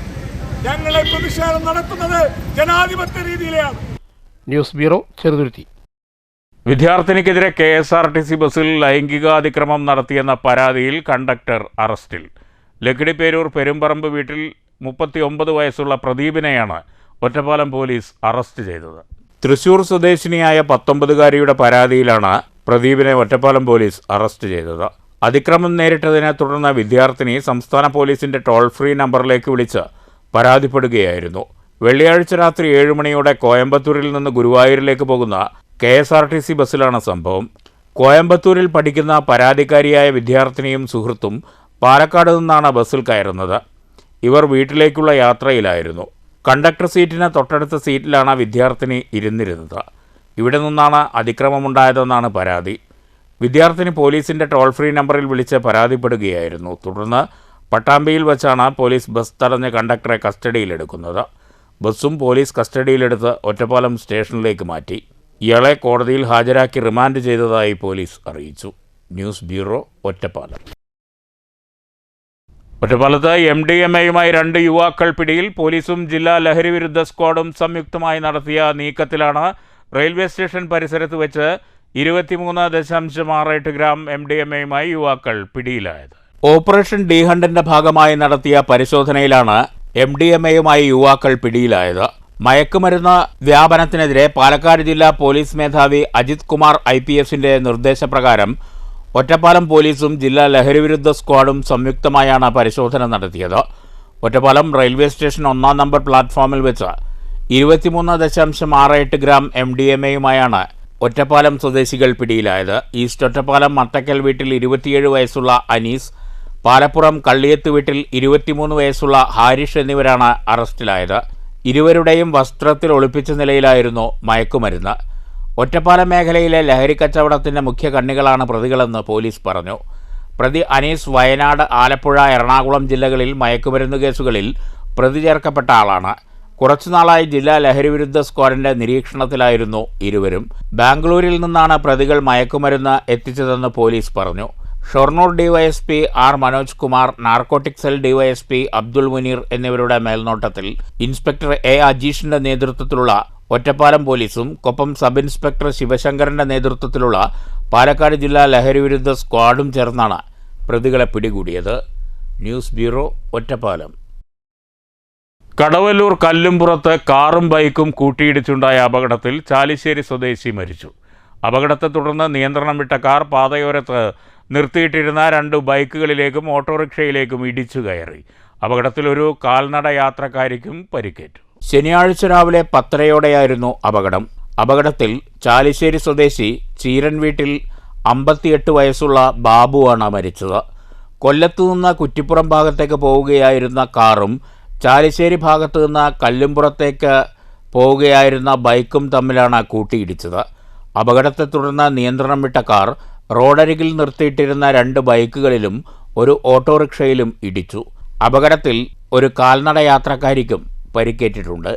ഞങ്ങളെ പ്രതിഷേധം നടത്തുന്നത് ജനാധിപത്യ രീതിയിലാണ്. News bureau, Cheruthuruthy. വിദ്യാർത്ഥിനിക്കെതിരെ KSRTC ബസ്സിൽ ലൈംഗികാതിക്രമം നടത്തിയെന്ന പരാതിയിൽ കണ്ടക്ടർ അറസ്റ്റിൽ. ലക്കിടിപ്പേരൂർ പെരുമ്പറമ്പ് വീട്ടിൽ 39 വയസ്സുള്ള പ്രദീപിനെയാണ് ഒറ്റപ്പാലം പോലീസ് അറസ്റ്റ് ചെയ്തത്. തൃശൂർ സ്വദേശിനിയായ 19-കാരിയുടെ പരാതിയിലാണ് പ്രദീപിനെ ഒറ്റപ്പാലം പോലീസ് അറസ്റ്റ് ചെയ്തത്. അതിക്രമം നേരിട്ടതിനെ തുടർന്ന് വിദ്യാർത്ഥിനി സംസ്ഥാന പോലീസിന്റെ ടോൾ ഫ്രീ നമ്പറിലേക്ക് വിളിച്ച് പരാതിപ്പെടുകയായിരുന്നു. വെള്ളിയാഴ്ച രാത്രി 7 മണിയോടെ കോയമ്പത്തൂരിൽ നിന്ന് ഗുരുവായൂരിലേക്ക് പോകുന്ന KSRTC ബസ്സിലാണ് സംഭവം. കോയമ്പത്തൂരിൽ പഠിക്കുന്ന പരാതിക്കാരിയായ വിദ്യാർത്ഥിനിയും സുഹൃത്തും പാലക്കാട് നിന്നാണ് ബസ്സിൽ കയറുന്നത്. ഇവർ വീട്ടിലേക്കുള്ള യാത്രയിലായിരുന്നു. കണ്ടക്ടർ സീറ്റിന് തൊട്ടടുത്ത സീറ്റിലാണ് വിദ്യാർത്ഥിനി ഇരുന്നിരുന്നത്. ഇവിടെ നിന്നാണ് അതിക്രമമുണ്ടായതെന്നാണ് പരാതി. വിദ്യാർത്ഥിനി പോലീസിന്റെ ടോൾ ഫ്രീ നമ്പറിൽ വിളിച്ച് പരാതിപ്പെടുകയായിരുന്നു. തുടർന്ന് പട്ടാമ്പിയിൽ വച്ചാണ് പോലീസ് ബസ് തടഞ്ഞ് കണ്ടക്ടറെ കസ്റ്റഡിയിലെടുക്കുന്നത്. ബസ്സും പോലീസ് കസ്റ്റഡിയിലെടുത്ത് ഒറ്റപ്പാലം സ്റ്റേഷനിലേക്ക് മാറ്റി. ഇയാളെ കോടതിയിൽ ഹാജരാക്കി റിമാൻഡ് ചെയ്തതായി പോലീസ് അറിയിച്ചു. News bureau, Ottapalam. ഒറ്റപ്പാലത്ത് MDMAയുമായി 2 യുവാക്കൾ പിടിയിൽ. പോലീസും ജില്ലാ ലഹരി വിരുദ്ധ സ്ക്വാഡും സംയുക്തമായി നടത്തിയ നീക്കത്തിലാണ് റെയിൽവേ സ്റ്റേഷൻ പരിസരത്ത് വെച്ച് 23.68 ഗ്രാം MDMAയുമായി യുവാക്കൾ പിടിയിലായത്. ഓപ്പറേഷൻ ഡി ഹണ്ടിന്റെ ഭാഗമായി നടത്തിയ പരിശോധനയിലാണ് MDMAയുമായി യുവാക്കൾ പിടിയിലായത്. മയക്കുമരുന്ന് വ്യാപനത്തിനെതിരെ പാലക്കാട് ജില്ലാ പോലീസ് മേധാവി അജിത് കുമാർ IPSന്റെ നിർദ്ദേശപ്രകാരം ഒറ്റപ്പാലം പോലീസും ജില്ലാ ലഹരിവിരുദ്ധ സ്ക്വാഡും സംയുക്തമായാണ് പരിശോധന നടത്തിയത്. ഒറ്റപ്പാലം റെയിൽവേ സ്റ്റേഷൻ 1-ാം നമ്പർ പ്ലാറ്റ്ഫോമിൽ വെച്ച് 23.68 ഗ്രാം MDMAയുമായാണ് ഒറ്റപ്പാലം സ്വദേശികൾ പിടിയിലായത്. ഈസ്റ്റ് ഒറ്റപ്പാലം മത്തക്കൽ വീട്ടിൽ 27 വയസ്സുള്ള അനീസ്, പാലപ്പുറം കള്ളിയത്ത് വീട്ടിൽ 23 വയസ്സുള്ള ഹാരിഷ് എന്നിവരാണ് അറസ്റ്റിലായത്. ഇരുവരുടെയും വസ്ത്രത്തിൽ ഒളിപ്പിച്ച നിലയിലായിരുന്നു മയക്കുമരുന്ന്. ഒറ്റപ്പാലം മേഖലയിലെ ലഹരി കച്ചവടത്തിൻ്റെ മുഖ്യ കണ്ണികളാണ് പ്രതികളെന്ന് പോലീസ് പറഞ്ഞു. പ്രതി അനീസ് വയനാട്, ആലപ്പുഴ, എറണാകുളം ജില്ലകളിൽ മയക്കുമരുന്ന് കേസുകളിൽ പ്രതി ചേർക്കപ്പെട്ട ആളാണ്. കുറച്ചുനാളായി ജില്ലാ ലഹരിവിരുദ്ധ സ്ക്വാഡിന്റെ നിരീക്ഷണത്തിലായിരുന്നു ഇരുവരും. ബാംഗ്ലൂരിൽ നിന്നാണ് പ്രതികൾ മയക്കുമരുന്ന് എത്തിച്ചതെന്ന് പോലീസ് പറഞ്ഞു. Shoranur DYSP R Manoj Kumar, narcotic cell DYSP Abdul Muneer എന്നിവരുടെ മേൽനോട്ടത്തിൽ ഇൻസ്പെക്ടർ A അജീഷിന്റെ നേതൃത്വത്തിലുള്ള ഒറ്റപ്പാലം പോലീസും കൊപ്പം സബ് ഇൻസ്പെക്ടർ ശിവശങ്കരന്റെ നേതൃത്വത്തിലുള്ള പാലക്കാട് ജില്ലാ ലഹരിവിരുദ്ധ സ്ക്വാഡും ചേർന്നാണ് പ്രതികളെ പിടികൂടിയത്. News bureau, Ottapalam. കടവല്ലൂർ കല്ലുംപുറത്ത് കാറും ബൈക്കും കൂട്ടിയിടിച്ചുണ്ടായ അപകടത്തിൽ ചാലിശ്ശേരി സ്വദേശി മരിച്ചു. അപകടത്തെ തുടർന്ന് നിയന്ത്രണം വിട്ട കാർ പാതയോരത്ത് നിർത്തിയിട്ടിരുന്ന 2 ബൈക്കുകളിലേക്കും ഓട്ടോറിക്ഷയിലേക്കും ഇടിച്ചു കയറി. അപകടത്തിൽ ഒരു കാൽനട യാത്രക്കാരിക്കും പരിക്കേറ്റു. ശനിയാഴ്ച രാവിലെ 10:30 അപകടം. അപകടത്തിൽ ചാലിശ്ശേരി സ്വദേശി ചീരൻ വീട്ടിൽ 58 വയസ്സുള്ള ബാബുവാണ് മരിച്ചത്. കൊല്ലത്തുനിന്ന് കുറ്റിപ്പുറം ഭാഗത്തേക്ക് പോവുകയായിരുന്ന കാറും ചാലിശ്ശേരി ഭാഗത്തു നിന്ന് കല്ലുംപുറത്തേക്ക് പോവുകയായിരുന്ന ബൈക്കും തമ്മിലാണ് കൂട്ടിയിടിച്ചത്. അപകടത്തെ തുടർന്ന് നിയന്ത്രണം വിട്ട കാർ റോഡരികിൽ നിർത്തിയിട്ടിരുന്ന 2 ബൈക്കുകളിലും ഒരു ഓട്ടോറിക്ഷയിലും ഇടിച്ചു. അപകടത്തിൽ ഒരു കാൽനട യാത്രക്കാരിക്കും പരിക്കേറ്റിട്ടുണ്ട്.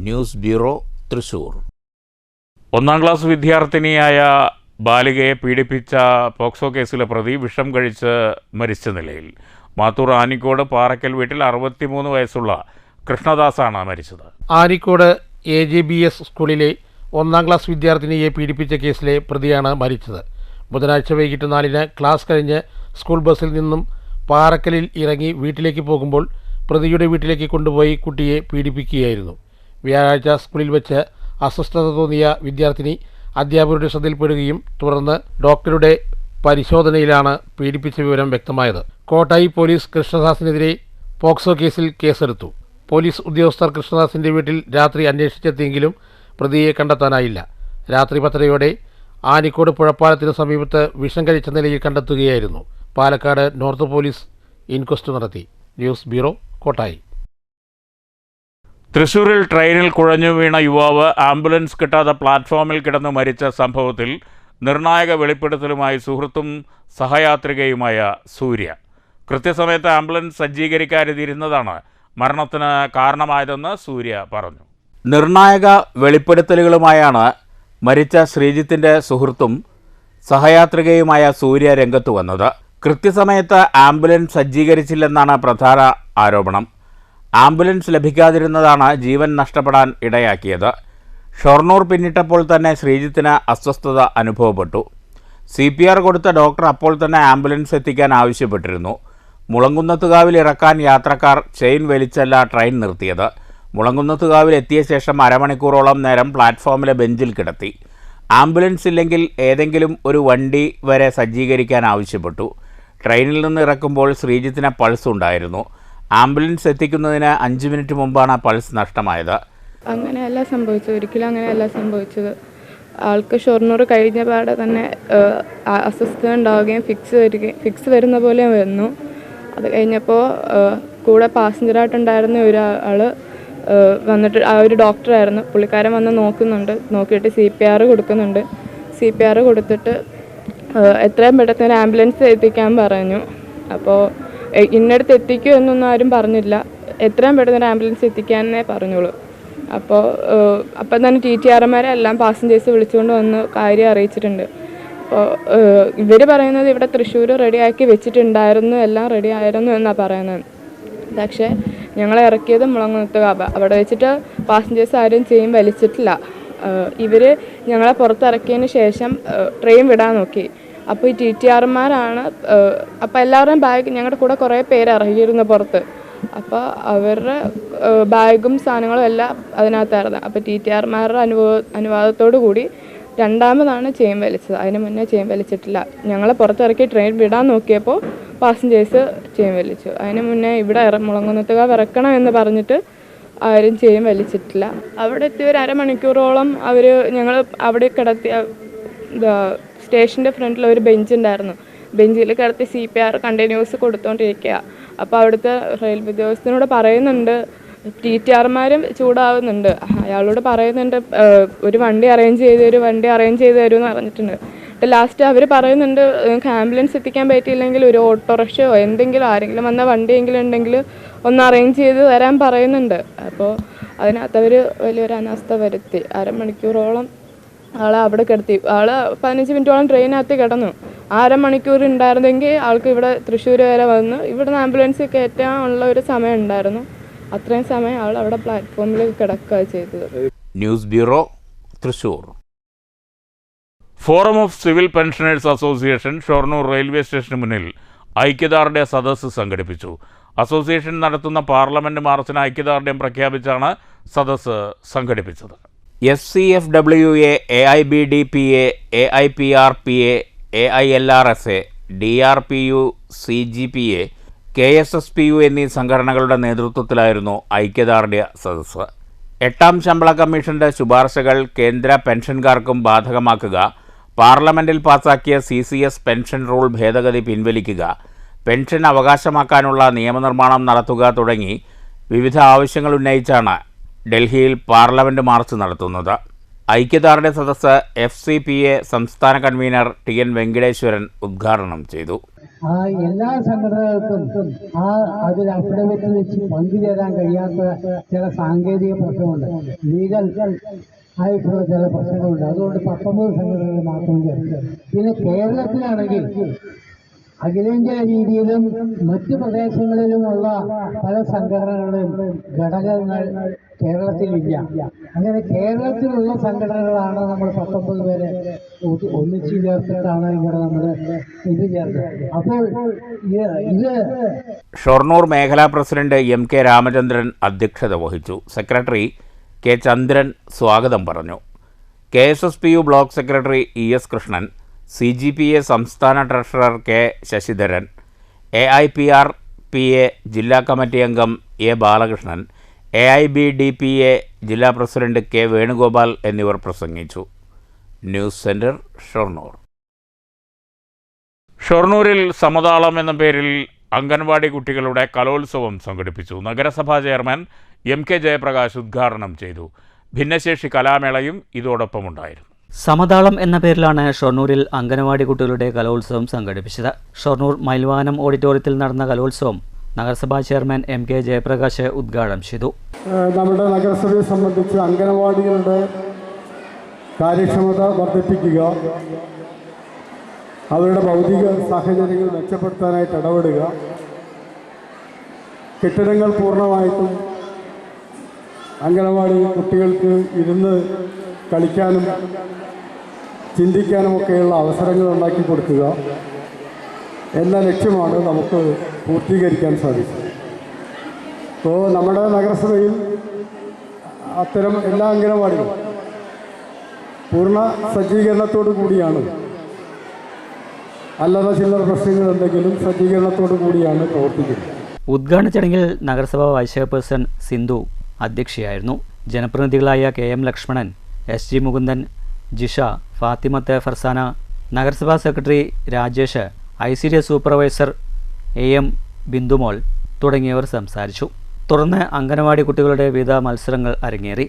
News bureau, Thrissur. 1-ാം ക്ലാസ് വിദ്യാർത്ഥിനിയായ ബാലികയെ പീഡിപ്പിച്ച പോക്സോ കേസിലെ പ്രതി വിഷം കഴിച്ച് മരിച്ച നിലയിൽ. മാത്തൂർ ആനിക്കോട് പാറക്കൽ വീട്ടിൽ 63 വയസ്സുള്ള കൃഷ്ണദാസാണ് മരിച്ചത്. ആനിക്കോട് AJBS സ്കൂളിലെ 1-ാം ക്ലാസ് വിദ്യാർത്ഥിനിയെ പീഡിപ്പിച്ച കേസിലെ പ്രതിയാണ് മരിച്ചത്. ബുധനാഴ്ച വൈകിട്ട് 4-ന് ക്ലാസ് കഴിഞ്ഞ് സ്കൂൾ ബസ്സിൽ നിന്നും പാറക്കലിൽ ഇറങ്ങി വീട്ടിലേക്ക് പോകുമ്പോൾ പ്രതിയുടെ വീട്ടിലേക്ക് കൊണ്ടുപോയി കുട്ടിയെ പീഡിപ്പിക്കുകയായിരുന്നു. വ്യാഴാഴ്ച സ്കൂളിൽ വെച്ച് അസ്വസ്ഥത തോന്നിയ വിദ്യാർത്ഥിനി അധ്യാപകരുടെ ശ്രദ്ധയിൽപ്പെടുകയും തുടർന്ന് ഡോക്ടറുടെ പരിശോധനയിലാണ് പീഡിപ്പിച്ച വിവരം വ്യക്തമായത്. കോട്ടായി പോലീസ് കൃഷ്ണദാസിനെതിരെ പോക്സോ കേസിൽ കേസെടുത്തു. പോലീസ് ഉദ്യോഗസ്ഥർ കൃഷ്ണദാസിൻ്റെ വീട്ടിൽ രാത്രി അന്വേഷിച്ചെത്തിയെങ്കിലും പ്രതിയെ കണ്ടെത്താനായില്ല. രാത്രി 10:30 ആനിക്കോട് പുഴപ്പാലത്തിന് സമീപത്ത് വിഷം കഴിച്ച നിലയിൽ കണ്ടെത്തുകയായിരുന്നു. പാലക്കാട് നോർത്ത് പോലീസ് ഇൻക്വസ്റ്റ് നടത്തി. News bureau, Kottayi. തൃശൂരിൽ ട്രെയിനിൽ കുഴഞ്ഞു വീണ യുവാവ് ആംബുലൻസ് കിട്ടാതെ പ്ലാറ്റ്ഫോമിൽ കിടന്ന് മരിച്ച സംഭവത്തിൽ നിർണായക വെളിപ്പെടുത്തലുമായി സുഹൃത്തും സഹയാത്രികയുമായ സൂര്യ. കൃത്യസമയത്ത് ആംബുലൻസ് സജ്ജീകരിക്കാതിരുന്നതാണ് മരണത്തിന് കാരണമായതെന്ന് സൂര്യ പറഞ്ഞു. നിർണായക വെളിപ്പെടുത്തലുകളുമായാണ് മരിച്ച ശ്രീജിത്തിൻ്റെ സുഹൃത്തും സഹയാത്രികയുമായ സൂര്യ രംഗത്ത് വന്നത്. കൃത്യസമയത്ത് ആംബുലൻസ് സജ്ജീകരിച്ചില്ലെന്നാണ് പ്രധാന ആരോപണം. ആംബുലൻസ് ലഭിക്കാതിരുന്നതാണ് ജീവൻ നഷ്ടപ്പെടാൻ ഇടയാക്കിയത്. ഷൊർണൂർ പിന്നിട്ടപ്പോൾ തന്നെ ശ്രീജിത്തിന് അസ്വസ്ഥത അനുഭവപ്പെട്ടു. CPR കൊടുത്ത ഡോക്ടർ അപ്പോൾ തന്നെ ആംബുലൻസ് എത്തിക്കാൻ ആവശ്യപ്പെട്ടിരുന്നു. മുളങ്കുന്നത്തുകാവിൽ ഇറക്കാൻ യാത്രക്കാർ ചെയിൻ വലിച്ചല്ല ട്രെയിൻ നിർത്തിയത്. മുളങ്കുന്നത്തുകാവിൽ എത്തിയ ശേഷം അരമണിക്കൂറോളം നേരം പ്ലാറ്റ്ഫോമിലെ ബെഞ്ചിൽ കിടത്തി. ആംബുലൻസ് ഇല്ലെങ്കിൽ ഏതെങ്കിലും ഒരു വണ്ടി വരെ സജ്ജീകരിക്കാൻ ആവശ്യപ്പെട്ടു. ട്രെയിനിൽ നിന്ന് ഇറക്കുമ്പോൾ ശ്രീജിത്തിന് പൾസ് ഉണ്ടായിരുന്നു. ആംബുലൻസ് എത്തിക്കുന്നതിന് 5 മിനിറ്റ് മുമ്പാണ് പൾസ് നഷ്ടമായത്. അങ്ങനെയല്ല സംഭവിച്ചത്, ഒരിക്കലും അങ്ങനെയല്ല സംഭവിച്ചത്. ആൾക്ക് ഷൊർണൂർ കഴിഞ്ഞ പാടെ തന്നെ അസ്വസ്ഥത ഉണ്ടാവുകയും ഫിക്സ് വരുന്ന പോലെ വന്നു. അത് കഴിഞ്ഞപ്പോൾ കൂടെ പാസഞ്ചറായിട്ടുണ്ടായിരുന്ന ഒരാൾ വന്നിട്ട്, ആ ഒരു ഡോക്ടറായിരുന്നു, പുള്ളിക്കാരൻ വന്ന് നോക്കിയിട്ട് CPR കൊടുക്കുന്നുണ്ട്. CPR കൊടുത്തിട്ട് എത്രയും പെട്ടെന്ന് ആംബുലൻസ് എത്തിക്കാൻ പറഞ്ഞു. അപ്പോൾ ഇന്നടുത്ത് എത്തിക്കൂ എന്നൊന്നും ആരും പറഞ്ഞില്ല. എത്രയും പെട്ടെന്ന് ആംബുലൻസ് എത്തിക്കാനേ പറഞ്ഞോളൂ. അപ്പോൾ അപ്പം തന്നെ TTRമാരെ എല്ലാം പാസഞ്ചേഴ്സ് വിളിച്ചുകൊണ്ട് വന്ന് കാര്യം അറിയിച്ചിട്ടുണ്ട്. അപ്പോൾ ഇവർ പറയുന്നത് ഇവിടെ തൃശ്ശൂർ റെഡിയാക്കി വെച്ചിട്ടുണ്ടായിരുന്നു, എല്ലാം റെഡി ആയിരുന്നു എന്നാണ് പറയുന്നത്. പക്ഷേ ഞങ്ങളെ ഇറക്കിയത് മുളങ്ങുന്നത്ത് കാബ. അവിടെ വെച്ചിട്ട് പാസഞ്ചേഴ്സ് ആരും ചെയിൻ വലിച്ചിട്ടില്ല. ഇവർ ഞങ്ങളെ പുറത്തിറക്കിയതിന് ശേഷം ട്രെയിൻ വിടാൻ നോക്കി. അപ്പോൾ ഈ TTRമാരാണ്. അപ്പോൾ എല്ലാവരുടെയും ബാഗ്, ഞങ്ങളുടെ കൂടെ കുറേ പേര് ഇറങ്ങിയിരുന്നു പുറത്ത്. അപ്പോൾ അവരുടെ ബാഗും സാധനങ്ങളും എല്ലാം അതിനകത്തായിരുന്നു. അപ്പോൾ TTRമാരുടെ അനുവാദത്തോടു കൂടി രണ്ടാമതാണ് ചെയിൻ വലിച്ചത്. അതിന് മുന്നേ ചെയിൻ വലിച്ചിട്ടില്ല. ഞങ്ങളെ പുറത്തിറക്കി ട്രെയിൻ വിടാൻ നോക്കിയപ്പോൾ പാസഞ്ചേഴ്സ് ചെയിൻ വലിച്ചു. അതിന് മുന്നേ ഇവിടെ മുളങ്ങുന്നത്തുകാവ് ഇറക്കണം എന്ന് പറഞ്ഞിട്ട് ആരും ചെയിൻ വലിച്ചിട്ടില്ല. അവിടെ എത്തി ഒരു അരമണിക്കൂറോളം ഞങ്ങൾ അവിടെ കിടത്തി. സ്റ്റേഷൻ്റെ ഫ്രണ്ടിൽ ഒരു ബെഞ്ച് ഉണ്ടായിരുന്നു. ബെഞ്ചിൽ കിടത്തി CPR കണ്ടിന്യൂസ് കൊടുത്തുകൊണ്ടിരിക്കുക. അപ്പോൾ അവിടുത്തെ റെയിൽവേ ഉദ്യോഗസ്ഥനോട് പറയുന്നുണ്ട്, TTRമാരും ചൂടാവുന്നുണ്ട്. അയാളോട് പറയുന്നുണ്ട് ഒരു വണ്ടി അറേഞ്ച് ചെയ്ത് തരുമെന്ന് പറഞ്ഞിട്ടുണ്ട്. ലാസ്റ്റ് അവർ പറയുന്നുണ്ട് നിങ്ങൾക്ക് ആംബുലൻസ് എത്തിക്കാൻ പറ്റിയില്ലെങ്കിൽ ഒരു ഓട്ടോറിക്ഷയോ എന്തെങ്കിലും ആരെങ്കിലും വന്ന വണ്ടിയെങ്കിലും ഉണ്ടെങ്കിൽ ഒന്ന് അറേഞ്ച് ചെയ്ത് തരാൻ പറയുന്നുണ്ട്. അപ്പോൾ അതിനകത്ത് അവർ വലിയൊരു അനാസ്ഥ വരുത്തി. അരമണിക്കൂറോളം ആളെ അവിടെ കിടത്തി. ആൾ 15 മിനിറ്റോളം ട്രെയിനകത്ത് കിടന്നു. അരമണിക്കൂർ ഉണ്ടായിരുന്നെങ്കിൽ ആൾക്ക് ഇവിടെ തൃശ്ശൂർ വരെ വന്ന് ഇവിടുന്ന് ആംബുലൻസ് കയറ്റാനുള്ള ഒരു സമയം ഉണ്ടായിരുന്നു. അത്രയും സമയം ആൾ അവിടെ പ്ലാറ്റ്ഫോമിൽ കിടക്കുക ചെയ്തത്. News bureau, Thrissur. Forum of civil pensioners association Shoranur railway സ്റ്റേഷന് മുന്നിൽ ഐക്യദാർഢ്യ സദസ്സ് സംഘടിപ്പിച്ചു. അസോസിയേഷൻ നടത്തുന്ന പാർലമെന്റ് മാർച്ചിന് ഐക്യദാർഢ്യം പ്രഖ്യാപിച്ചാണ് സദസ്സ് സംഘടിപ്പിച്ചത്. SCFWA, AIBDPA, AIPRPA, AILRSA, DRPU, CGPA, KSSPU എന്നീ സംഘടനകളുടെ നേതൃത്വത്തിലായിരുന്നു ഐക്യദാർഢ്യ സദസ്സ്. 8ാം ശമ്പള കമ്മീഷന്റെ ശുപാർശകൾ കേന്ദ്ര പെൻഷൻകാർക്കും ബാധകമാക്കുക, പാർലമെന്റിൽ പാസാക്കിയ CCS പെൻഷൻ റൂൾ ഭേദഗതി പിൻവലിക്കുക, പെൻഷൻ അവകാശമാക്കാനുള്ള നിയമനിർമ്മാണം നടത്തുക തുടങ്ങി വിവിധ ആവശ്യങ്ങൾ ഉന്നയിച്ചാണ് ഡൽഹിയിൽ പാർലമെന്റ് മാർച്ച് നടത്തുന്നത്. ഐക്യദാർഢ്യ സദസ്സ് FCPA സംസ്ഥാന കൺവീനർ TN വെങ്കടേശ്വരൻ ഉദ്ഘാടനം ചെയ്തു. എല്ലാ സംഘടനകൾക്കും അതിൽ അഫിഡവിറ്റിൽ വെച്ച് പങ്കുചേരാൻ കഴിയാത്ത ചില സാങ്കേതിക പ്രശ്നമുണ്ട്, ലീഗൽ ആയിട്ടുള്ള ചില പ്രശ്നങ്ങളുണ്ട്. അതുകൊണ്ട് 19 സംഘടനകൾ മാത്രം ചേർത്ത്. പിന്നെ കേരളത്തിലാണെങ്കിൽ അഖിലേന്ത്യാ രീതിയിലും മറ്റു പ്രദേശങ്ങളിലുമുള്ള പല സംഘടനകളും ഘടകങ്ങൾ കേരളത്തിലില്ല. അങ്ങനെ കേരളത്തിലുള്ള സംഘടനകളാണ് നമ്മൾ 19 പേരെ ഒന്നിച്ചു ചേർത്തിട്ടാണ് ഇവിടെ നമ്മൾ ഇത് ചേർത്തത്. അപ്പോൾ ഇത് ഷൊർണൂർ മേഖലാ പ്രസിഡന്റ് MK രാമചന്ദ്രൻ അധ്യക്ഷത വഹിച്ചു. സെക്രട്ടറി K ചന്ദ്രൻ സ്വാഗതം പറഞ്ഞു. KSSPU block secretary ES Krishnan, CGPA സംസ്ഥാന ട്രഷറർ K ശശിധരൻ, AIPRPA ജില്ലാ കമ്മിറ്റി അംഗം A ബാലകൃഷ്ണൻ, AIBDPA ജില്ലാ പ്രസിഡന്റ് K വേണുഗോപാൽ എന്നിവർ പ്രസംഗിച്ചു. News centre, Shoranur. ഷൊർണൂരിൽ സമതാളം എന്ന പേരിൽ അംഗൻവാടി കുട്ടികളുടെ കലോത്സവം സംഘടിപ്പിച്ചു. നഗരസഭാ ചെയർമാൻ MK ജയപ്രകാശ് ഉദ്ഘാടനം ചെയ്തു. ഭിന്നശേഷി കലാമേളയും ഇതോടൊപ്പമുണ്ടായിരുന്നു. സമതാളം എന്ന പേരിലാണ് ഷൊർണൂരിൽ അംഗനവാടി കുട്ടികളുടെ കലോത്സവം സംഘടിപ്പിച്ചത്. ഷൊർണൂർ മൈൽവാനം ഓഡിറ്റോറിയത്തിൽ നടന്ന കലോത്സവം നഗരസഭാ ചെയർമാൻ MK ജയപ്രകാശ് ഉദ്ഘാടനം ചെയ്തു. നമ്മുടെ നഗരസഭയെ സംബന്ധിച്ച് അംഗനവാടികളുടെ കാര്യക്ഷമത വർദ്ധിപ്പിക്കുക, അവരുടെ ഭൗതിക സാഹചര്യങ്ങൾ മെച്ചപ്പെടുത്താനായിട്ട് ഇടപെടുക, കെട്ടിടങ്ങൾ പൂർണ്ണമായിട്ടും അംഗനവാടി കുട്ടികൾക്ക് ഇരുന്ന് കളിക്കാനും ചിന്തിക്കാനുമൊക്കെയുള്ള അവസരങ്ങൾ ഉണ്ടാക്കി കൊടുക്കുക എന്ന ലക്ഷ്യമാണ് നമുക്ക് പൂർത്തീകരിക്കാൻ സാധിച്ചത്. അപ്പോൾ നമ്മുടെ നഗരസഭയിൽ അത്തരം എല്ലാ അംഗനവാടികളും പൂർണ്ണ സജ്ജീകരണത്തോടു കൂടിയാണ്, അല്ലറ ചില്ലറ പ്രശ്നങ്ങളുണ്ടെങ്കിലും സജ്ജീകരണത്തോടു കൂടിയാണ് പ്രവർത്തിക്കുന്നത്. ഉദ്ഘാടന ചടങ്ങിൽ നഗരസഭാ വൈസ് ചെയർപേഴ്സൺ സിന്ധു അധ്യക്ഷയായിരുന്നു. ജനപ്രതിനിധികളായ KM ലക്ഷ്മണൻ, SG മുകുന്ദൻ, ജിഷ, ഫാത്തിമത്ത് ഫർസാന, നഗരസഭാ secretary Rajesh, ICDS supervisor AM Bindumol തുടങ്ങിയവർ സംസാരിച്ചു. തുടർന്ന് അംഗനവാടി കുട്ടികളുടെ വിവിധ മത്സരങ്ങൾ അരങ്ങേറി.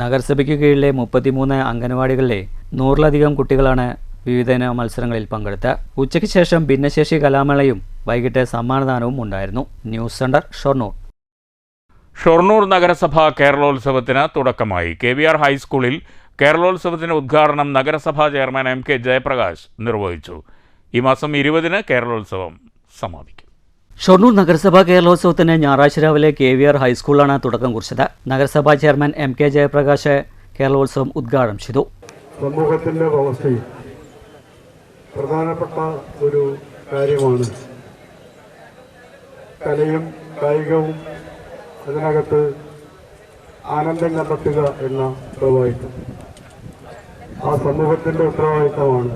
നഗരസഭയ്ക്ക് കീഴിലെ 33 അംഗനവാടികളിലെ 100-ലധികം കുട്ടികളാണ് വിവിധ മത്സരങ്ങളിൽ പങ്കെടുത്തത്. ഉച്ചയ്ക്ക് ശേഷം ഭിന്നശേഷി കലാമേളയും വൈകിട്ട് സമ്മാനദാനവും ഉണ്ടായിരുന്നു. News centre, Shoranur. ഷൊർണൂർ നഗരസഭ കേരളോത്സവത്തിന് തുടക്കമായി. KVR ഹൈസ്കൂളിൽ കേരളോത്സവത്തിന്റെ ഉദ്ഘാടനം നഗരസഭാ ചെയർമാൻ MK ജയപ്രകാശ് നിർവഹിച്ചു. ഈ മാസം 20-ന് കേരളോത്സവം സമാപിക്കും. ഷൊർണൂർ നഗരസഭാ കേരളോത്സവത്തിന് ഞായറാഴ്ച രാവിലെ KVR ഹൈസ്കൂളിലാണ് തുടക്കം കുറിച്ചത്. നഗരസഭാ ചെയർമാൻ MK ജയപ്രകാശ് കേരളോത്സവം ഉദ്ഘാടനം ചെയ്തു. സമൂഹത്തിൻ്റെ വ്യവസ്ഥയിൽ പ്രധാനപ്പെട്ട ഒരു കാര്യമാണ് കലയും കായികവും അതിനകത്ത് ആനന്ദം കണ്ടെത്തുക എന്ന ഉത്തരവാദിത്വം. ആ സമൂഹത്തിൻ്റെ ഉത്തരവാദിത്തമാണ്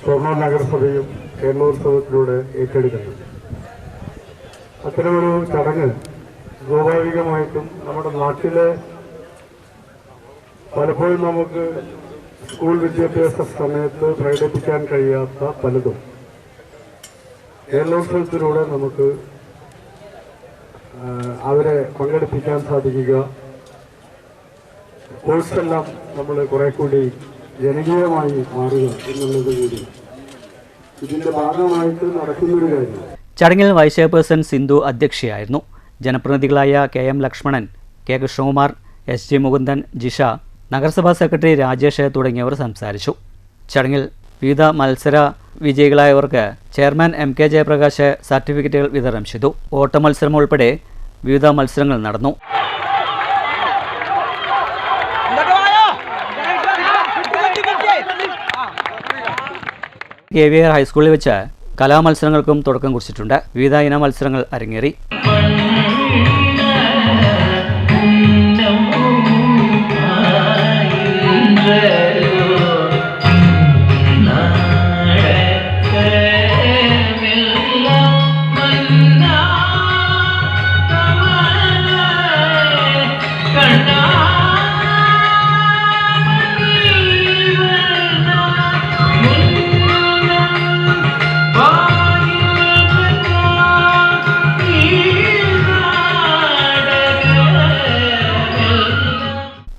ഷൊർണൂർ നഗരസഭയും കേരളോത്സവത്തിലൂടെ ഏറ്റെടുക്കുന്നത്. അത്തരമൊരു ചടങ്ങ് സ്വാഭാവികമായിട്ടും നമ്മുടെ നാട്ടിലെ പലപ്പോഴും നമുക്ക് സ്കൂൾ വിദ്യാഭ്യാസ സമയത്ത് പ്രകടിപ്പിക്കാൻ കഴിയാത്ത പലതും കേരളോത്സവത്തിലൂടെ നമുക്ക് അവരെ പങ്കെടുപ്പിക്കാൻ സാധിക്കുക. കോഴ്സെല്ലാം നമ്മൾ കുറെ കൂടി ജനകീയമായി മാറുക എന്നുള്ളത് കൂടി ഇതിന്റെ ഭാഗമായിട്ട് നടക്കുന്നൊരു കാര്യം. ചടങ്ങിൽ വൈസ് ചെയർപേഴ്സൺ സിന്ധു അധ്യക്ഷയായിരുന്നു. ജനപ്രതിനിധികളായ KM Lakshmanan, K Krishnakumar, SG Mukundan, Jisha, നഗരസഭാ സെക്രട്ടറി രാജേഷ് തുടങ്ങിയവർ സംസാരിച്ചു. ചടങ്ങിൽ വിവിധ മത്സര വിജയികളായവർക്ക് ചെയർമാൻ MK ജയപ്രകാശ് സർട്ടിഫിക്കറ്റുകൾ വിതരണം ചെയ്തു. ഓട്ട മത്സരം ഉൾപ്പെടെ വിവിധ മത്സരങ്ങൾ നടന്നു. KVR ഹൈസ്കൂളിൽ വെച്ച് കലാമത്സരങ്ങൾക്കും തുടക്കം കുറിച്ചിട്ടുണ്ട്. വിവിധ ഇന മത്സരങ്ങൾ അരങ്ങേറി.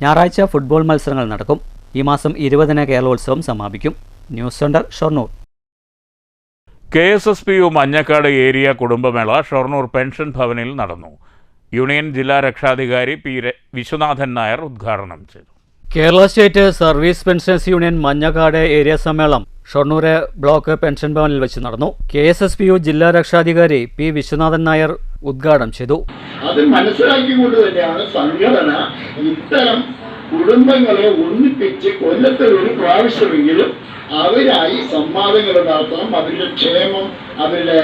ഞായറാഴ്ച ഫുട്ബോൾ മത്സരങ്ങൾ നടക്കും. ഈ മാസം 20-ന് കേരളോത്സവം സമാപിക്കും. News centre, Shoranur. KSSPU Manjakkad area കുടുംബമേള ഷൊർണൂർ പെൻഷൻ ഭവനിൽ നടന്നു. യൂണിയൻ ജില്ലാ രക്ഷാധികാരി P. വിശ്വനാഥൻ നായർ ഉദ്ഘാടനം ചെയ്തു. Kerala state service pensions union Manjakkad area സമ്മേളനം ഷൊർണൂർ ബ്ലോക്ക് പെൻഷൻ ഭവനിൽ വെച്ച് നടന്നു. KSSPU ജില്ലാ രക്ഷാധികാരി P. വിശ്വനാഥൻ നായർ ഉദ്ഘാടനം ചെയ്തു. അത് മനസ്സിലാക്കിക്കൊണ്ട് തന്നെയാണ് സംഘടന ഇത്തരം കുടുംബങ്ങളെ ഒന്നിപ്പിച്ച് കൊല്ലത്തിൽ ഒരു പ്രാവശ്യമെങ്കിലും അവരായി സംവാദങ്ങൾ നടത്തണം, അവരുടെ ക്ഷേമം, അവരുടെ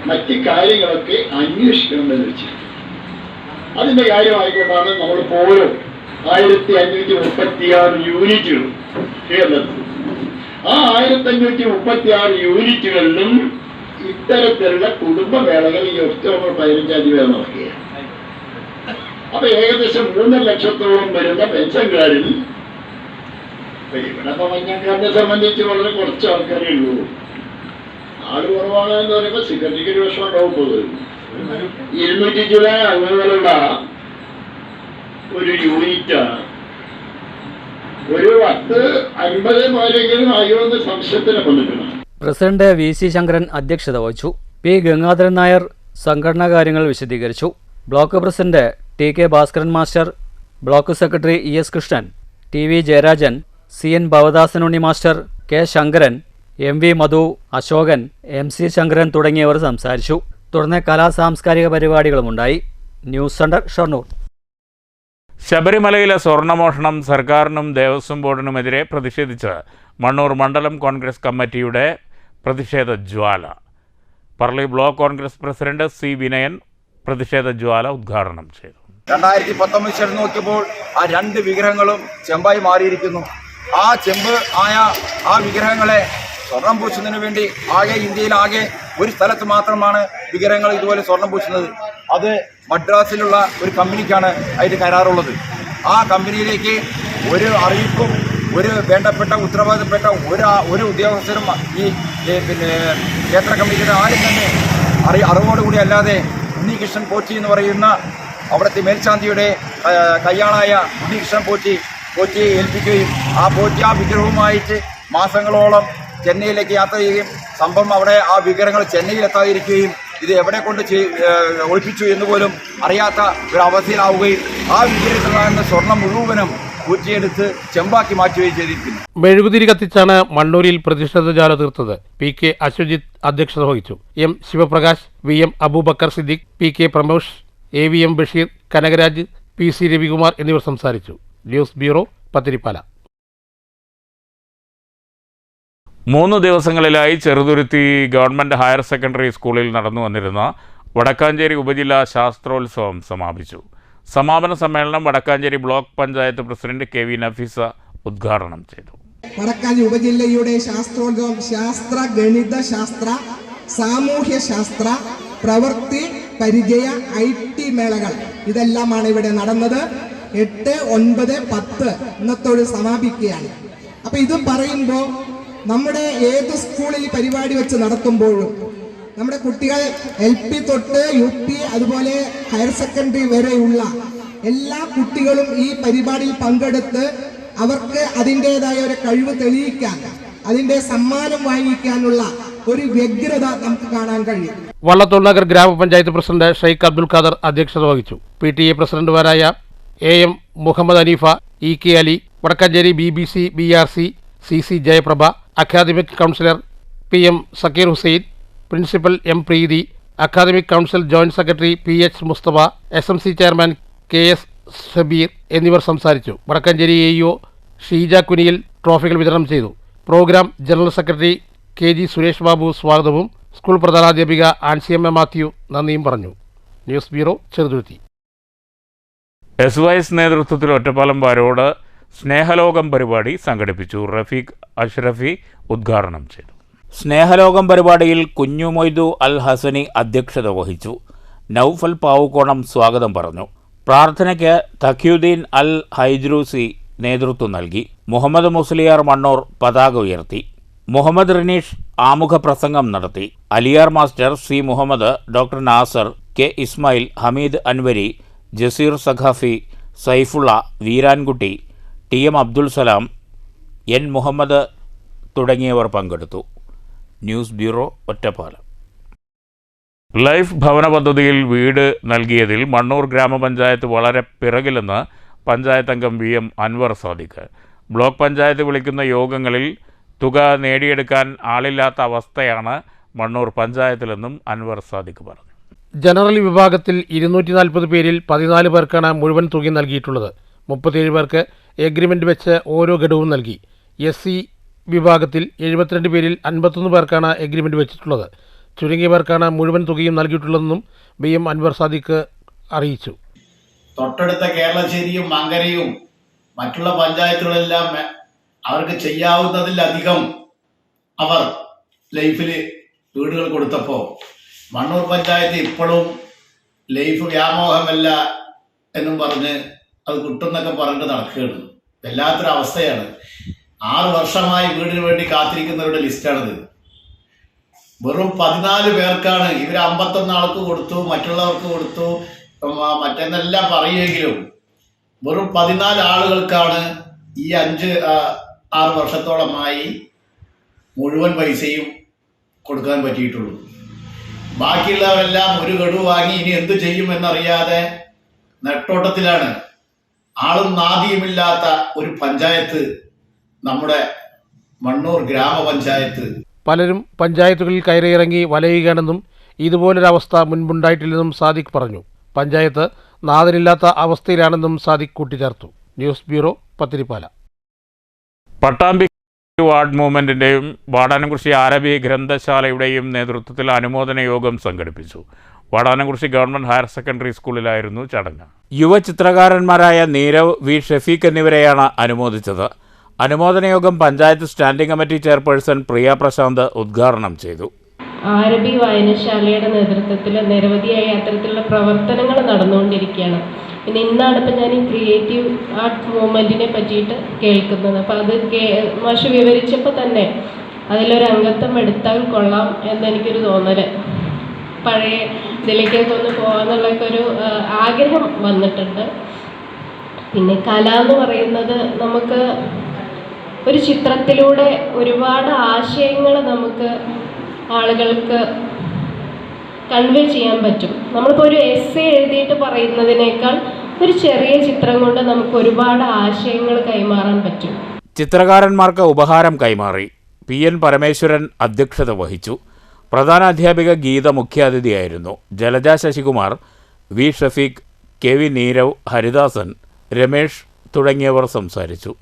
മറ്റ് കാര്യങ്ങളൊക്കെ അന്വേഷിക്കണമെന്ന് വെച്ചിട്ടുണ്ട്. അതിന്റെ കാര്യമായിക്കൊണ്ടാണ് നമ്മളിപ്പോൾ ഓരോ 1536 യൂണിറ്റുകൾ കേരളത്തിൽ. ആ 1536 യൂണിറ്റുകളിലും ഇത്തരത്തിലുള്ള കുടുംബമേളകൾ ഈ ഒക്ടോബർ 15-ാം തീയതി വരെ നടക്കുകയാണ്. അപ്പൊ ഏകദേശം 3.5 ലക്ഷത്തോളം വരുന്ന പെൻഷൻകാരിൽ ഇവിടെ മഞ്ഞക്കാരനെ സംബന്ധിച്ച് വളരെ കുറച്ച് ആൾക്കാരേ ഉള്ളൂ. ആള് കുറവാണ് എന്ന് പറയുമ്പോൾ സെക്രട്ടറിക്ക് ഒരു വർഷം ഉണ്ടാവും. 200 ചില അംഗങ്ങളുള്ള ഒരു യൂണിറ്റാണ്. ഒരു 10-50 പേരെങ്കിലും ആയോന്ന് സംശയത്തിന് വന്നിട്ടുണ്ട്. പ്രസിഡന്റ് VC ശങ്കരൻ അധ്യക്ഷത വഹിച്ചു. P. ഗംഗാധരൻ നായർ സംഘടനാ കാര്യങ്ങൾ വിശദീകരിച്ചു. Block president TK Bhaskaran master, block secretary ES Krishnan, TV Jayarajan, CN Bhavadasan Unni master, K Sankaran, MV Madhu, Ashokan, MC Sankaran തുടങ്ങിയവർ സംസാരിച്ചു. തുടർന്ന് കലാസാംസ്കാരിക പരിപാടികളുമുണ്ടായി. News centre, Shoranur. ശബരിമലയിലെ സ്വർണ്ണമോഷണം സർക്കാരിനും ദേവസ്വം ബോർഡിനുമെതിരെ പ്രതിഷേധിച്ച് മണ്ണൂർ മണ്ഡലം കോൺഗ്രസ് കമ്മിറ്റിയുടെ പ്രതിഷേധ ജ്വാല. Parali block Congress president C. Vinayan പ്രതിഷേധ ജ്വാല ഉദ്ഘാടനം ചെയ്തു. 2019 നോക്കിയപ്പോൾ ആ 2 വിഗ്രഹങ്ങളും ചെമ്പായി മാറിയിരിക്കുന്നു. ആ ചെമ്പ് ആയ ആ വിഗ്രഹങ്ങളെ സ്വർണം പൂശുന്നതിന് വേണ്ടി ഇന്ത്യയിലാകെ ഒരു സ്ഥലത്ത് മാത്രമാണ് വിഗ്രഹങ്ങൾ ഇതുപോലെ സ്വർണം പൂശുന്നത്. അത് മദ്രാസിലുള്ള ഒരു കമ്പനിക്കാണ് അതിന് കരാറുള്ളത്. ആ കമ്പനിയിലേക്ക് ഒരു അറിയിപ്പും ഒരു വേണ്ടപ്പെട്ട ഉത്തരവാദിത്തപ്പെട്ട ഒരു ഉദ്യോഗസ്ഥരും ഈ ക്ഷേത്ര കമ്മിറ്റിയുടെ ആരും തന്നെ അറിവോടുകൂടി അല്ലാതെ ഉണ്ണികൃഷ്ണൻ പോറ്റി എന്ന് പറയുന്ന അവിടുത്തെ മേൽശാന്തിയുടെ കയ്യാളായ ഉണ്ണികൃഷ്ണൻ പോറ്റിയെ ഏൽപ്പിക്കുകയും ആ വിഗ്രഹവുമായിട്ട് മാസങ്ങളോളം ചെന്നൈയിലേക്ക് യാത്ര ചെയ്യുകയും സംഭവം അവിടെ ആ വിഗ്രഹങ്ങൾ ചെന്നൈയിലെത്താതിരിക്കുകയും ഇത് എവിടെ കൊണ്ട് ഒളിപ്പിച്ചു എന്ന് പോലും അറിയാത്ത ഒരു അവസ്ഥയിലാവുകയും ആ വിഗ്രഹത്തിലാകുന്ന സ്വർണം മുഴുവനും ഊറ്റിയെടുത്ത് ചെമ്പാക്കി മാറ്റുകയും ചെയ്തിരിക്കുന്നു. മെഴുകുതിരി കത്തിച്ചാണ് മണ്ണൂരിൽ പ്രതിഷേധ ജാല തീർത്തത്. PK അശ്വജിത്ത് അധ്യക്ഷത വഹിച്ചു. M Sivaprakash, VM Abubakar Siddique, PK Pramosh, AVM Basheer, Kanakaraj, PC Ravikumar എന്നിവർ സംസാരിച്ചു. News bureau, Pathiripala. 3 ദിവസങ്ങളിലായി ചെറുതുരുത്തി ഗവൺമെന്റ് ഹയർ സെക്കൻഡറി സ്കൂളിൽ നടന്നു വന്നിരുന്ന വടക്കാഞ്ചേരി ഉപജില്ലാ ശാസ്ത്രോത്സവം സമാപിച്ചു. സമാപന സമ്മേളനം Wadakkanchery block panchayat president KV Nafeesa ഉദ്ഘാടനം ചെയ്തു. വടക്കാഞ്ചേരി ഉപജില്ലയുടെ ശാസ്ത്രോത്സവം ശാസ്ത്ര, ഗണിത ശാസ്ത്ര, സാമൂഹ്യ ശാസ്ത്ര, പ്രവൃത്തി പരിചയ, IT മേളകൾ ഇതെല്ലാമാണ് ഇവിടെ നടന്നത്. 8, 9, 10 ഇന്നത്തോട് സമാപിക്കുകയാണ്. അപ്പൊ ഇത് പറയുമ്പോൾ നമ്മുടെ ഏത് സ്കൂളിൽ പരിപാടി വെച്ച് നടത്തുമ്പോഴും നമ്മുടെ കുട്ടികൾ LP തൊട്ട് UP അതുപോലെ ഹയർ സെക്കൻഡറി വരെയുള്ള എല്ലാ കുട്ടികളും ഈ പരിപാടിയിൽ പങ്കെടുത്ത് അവർക്ക് അതിൻ്റെതായ ഒരു കഴിവ് തെളിയിക്കാൻ, അതിൻ്റെ സമ്മാനം വാങ്ങിക്കാനുള്ള ഒരു വ്യഗ്രത നമുക്ക് കാണാൻ കഴിയും. വള്ളത്തോൾ നഗർ ഗ്രാമപഞ്ചായത്ത് പ്രസിഡന്റ് ഷെയ്ഖ് അബ്ദുൽ ഖാദർ അധ്യക്ഷത വഹിച്ചു. PTA പ്രസിഡന്റുമാരായ AM Muhammad Aneefa, EK Ali, Wadakkanchery BBC BRC CC Jayaprabha, academic counsellor PM Zakir Hussain, principal M Preethi, academic council joint secretary PH Musthafa, SMC chairman KS Shabeer എന്നിവർ സംസാരിച്ചു. വടക്കാഞ്ചേരി AEO ഷീജ കുനിയിൽ ട്രോഫികൾ വിതരണം ചെയ്തു. Programme general secretary KG Suresh Babu സ്വാഗതവും സ്കൂൾ പ്രധാനാധ്യാപിക ആൻസിയമ്മ മാത്യു നന്ദിയും പറഞ്ഞു. News bureau, Cheruthuruthy. SYS നേതൃത്വത്തിൽ ഒറ്റപ്പാലം വാരോട് സ്നേഹലോകം പരിപാടി സംഘടിപ്പിച്ചു. റഫീഖ് അഷ്റഫി ഉദ്ഘാടനം ചെയ്തു. സ്നേഹലോകം പരിപാടിയിൽ കുഞ്ഞു മൊയ്തു അൽ ഹസനി അധ്യക്ഷത വഹിച്ചു. നൌഫൽ പാവുകോണം സ്വാഗതം പറഞ്ഞു. പ്രാർത്ഥനയ്ക്ക് തഖ്യുദ്ദീൻ അൽ ഹൈദ്രൂസി നേതൃത്വം നൽകി. മുഹമ്മദ് മുസ്ലിയാർ മണ്ണൂർ പതാക ഉയർത്തി. മുഹമ്മദ് റിനീഷ് ആമുഖ പ്രസംഗം നടത്തി. Aliyar master, C Muhammad, doctor Nasar, K Ismail, Hameed Anvari, Jaseer Saqafi, Saifulla, Veerankutty, TM Abdul Salam, N Muhammad തുടങ്ങിയവർ പങ്കെടുത്തു. News bureau, Ottapalam. ലൈഫ് ഭവന പദ്ധതിയിൽ വീട് നൽകിയതിൽ മണ്ണൂർ ഗ്രാമപഞ്ചായത്ത് വളരെ പിറകിലെന്ന് പഞ്ചായത്ത് അംഗം VM അൻവർ സാദിഖ്. ബ്ലോക്ക് പഞ്ചായത്ത് വിളിക്കുന്ന യോഗങ്ങളിൽ തുക നേടിയെടുക്കാൻ ആളില്ലാത്ത അവസ്ഥയാണ് മണ്ണൂർ പഞ്ചായത്തിലെന്നും അൻവർ സാദിഖ് പറഞ്ഞു. ജനറൽ വിഭാഗത്തിൽ 240 പേരിൽ 14 പേർക്കാണ് മുഴുവൻ തുക നൽകിയിട്ടുള്ളത്. 37 പേർക്ക് എഗ്രിമെൻ്റ് വെച്ച് ഓരോ ഘടകവും നൽകി. SC വിഭാഗത്തിൽ 72 പേരിൽ 51 പേർക്കാണ് എഗ്രിമെൻ്റ് വെച്ചിട്ടുള്ളത്. ചുരുങ്ങിയ പേർക്കാണ് മുഴുവൻ തുകയും നൽകിയിട്ടുള്ളതെന്നും VM അൻവർ സാദിഖ് അറിയിച്ചു. തൊട്ടടുത്ത കേരളശ്ശേരിയും മങ്കരയും മറ്റുള്ള പഞ്ചായത്തുകളെല്ലാം അവർക്ക് ചെയ്യാവുന്നതിലധികം അവർ ലൈഫിൽ വീടുകൾ കൊടുത്തപ്പോൾ മണ്ണൂർ പഞ്ചായത്ത് ഇപ്പോഴും ലൈഫ് വ്യാമോഹമല്ല എന്നും പറഞ്ഞ് അത് കിട്ടുന്നൊക്കെ പറഞ്ഞിട്ട് നടക്കുകയാണ്. വല്ലാത്തൊരു അവസ്ഥയാണ്. 6 വർഷമായി വീടിന് വേണ്ടി കാത്തിരിക്കുന്നവരുടെ ലിസ്റ്റാണിത്. വെറും 14 പേർക്കാണ്. ഇവർ 51 ആൾക്ക് കൊടുത്തു, മറ്റുള്ളവർക്ക് കൊടുത്തു, മറ്റെന്നെല്ലാം പറയുമെങ്കിലും വെറും 14 ആളുകൾക്കാണ് ഈ 5-6 വർഷത്തോളമായി മുഴുവൻ പൈസയും കൊടുക്കാൻ പറ്റിയിട്ടുള്ളൂ. ബാക്കിയുള്ളവരെല്ലാം ഒരു ഗഡു വാങ്ങി ഇനി എന്തു ചെയ്യുമെന്നറിയാതെ നെട്ടോട്ടത്തിലാണ്. ആളും നാദിയുമില്ലാത്ത ഒരു പഞ്ചായത്ത് നമ്മുടെ മണ്ണൂർ ഗ്രാമപഞ്ചായത്ത്. പലരും പഞ്ചായത്തുകളിൽ കയറിയിറങ്ങി വലയുകയാണെന്നും ഇതുപോലൊരവസ്ഥ മുൻപുണ്ടായിട്ടില്ലെന്നും സാദിഖ് പറഞ്ഞു. പഞ്ചായത്ത് നാഥനില്ലാത്ത അവസ്ഥയിലാണെന്നും സാദിഖ് കൂട്ടിച്ചേർത്തു. News bureau, Pathirippala. Pattambi ward മൂവ്മെൻറ്റിൻ്റെയും വാടാനംകുറിശി അറബി ഗ്രന്ഥശാലയുടെയും നേതൃത്വത്തിൽ അനുമോദന യോഗം സംഘടിപ്പിച്ചു. വാടാനംകുറിശി ഗവൺമെൻറ് ഹയർ സെക്കൻഡറി സ്കൂളിലായിരുന്നു ചടങ്ങ്. യുവചിത്രകാരന്മാരായ നീരവ്, V ഷഫീഖ് എന്നിവരെയാണ് അനുമോദിച്ചത്. അനുമോദന യോഗം പഞ്ചായത്ത് സ്റ്റാൻഡിംഗ് കമ്മിറ്റി ചെയർപേഴ്സൺ പ്രിയ പ്രശാന്ത് ഉദ്ഘാടനം ചെയ്തു. അറബി വായനശാലയുടെ നേതൃത്വത്തിൽ നിരവധിയായ അത്തരത്തിലുള്ള പ്രവർത്തനങ്ങൾ നടന്നുകൊണ്ടിരിക്കുകയാണ്. പിന്നെ ഇന്നാണ് ഇപ്പം ഞാൻ ഈ ക്രിയേറ്റീവ് ആർട്ട് മൂവ്മെൻറ്റിനെ പറ്റിയിട്ട് കേൾക്കുന്നത്. അപ്പോൾ അത് മാഷ് വിവരിച്ചപ്പോൾ തന്നെ അതിലൊരു അംഗത്വം എടുത്താൽ കൊള്ളാം എന്നെനിക്കൊരു തോന്നൽ. പഴയ ഇതിലേക്കൊക്കെ ഒന്ന് പോകാമെന്നുള്ളൊക്കെ ഒരു ആഗ്രഹം വന്നിട്ടുണ്ട്. പിന്നെ കല എന്ന് പറയുന്നത് നമുക്ക് ഒരു ചിത്രത്തിലൂടെ ഒരുപാട് ആശയങ്ങൾ നമുക്ക് ആളുകൾക്ക് കൺവേ ചെയ്യാൻ പറ്റും. നമ്മളിപ്പോൾ ഒരു എസ്സേ എഴുതിയിട്ട് പറയുന്നതിനേക്കാൾ ഒരു ചെറിയ ചിത്രം കൊണ്ട് നമുക്ക് ഒരുപാട് ആശയങ്ങൾ കൈമാറാൻ പറ്റും. ചിത്രകാരന്മാർക്ക് ഉപഹാരം കൈമാറി. PN പരമേശ്വരൻ അധ്യക്ഷത വഹിച്ചു. പ്രധാന അധ്യാപിക ഗീത മുഖ്യാതിഥിയായിരുന്നു. ജലജ ശശികുമാർ, വി ഷഫീഖ്, KV നീരവ്, ഹരിദാസൻ, രമേഷ് തുടങ്ങിയവർ സംസാരിച്ചു.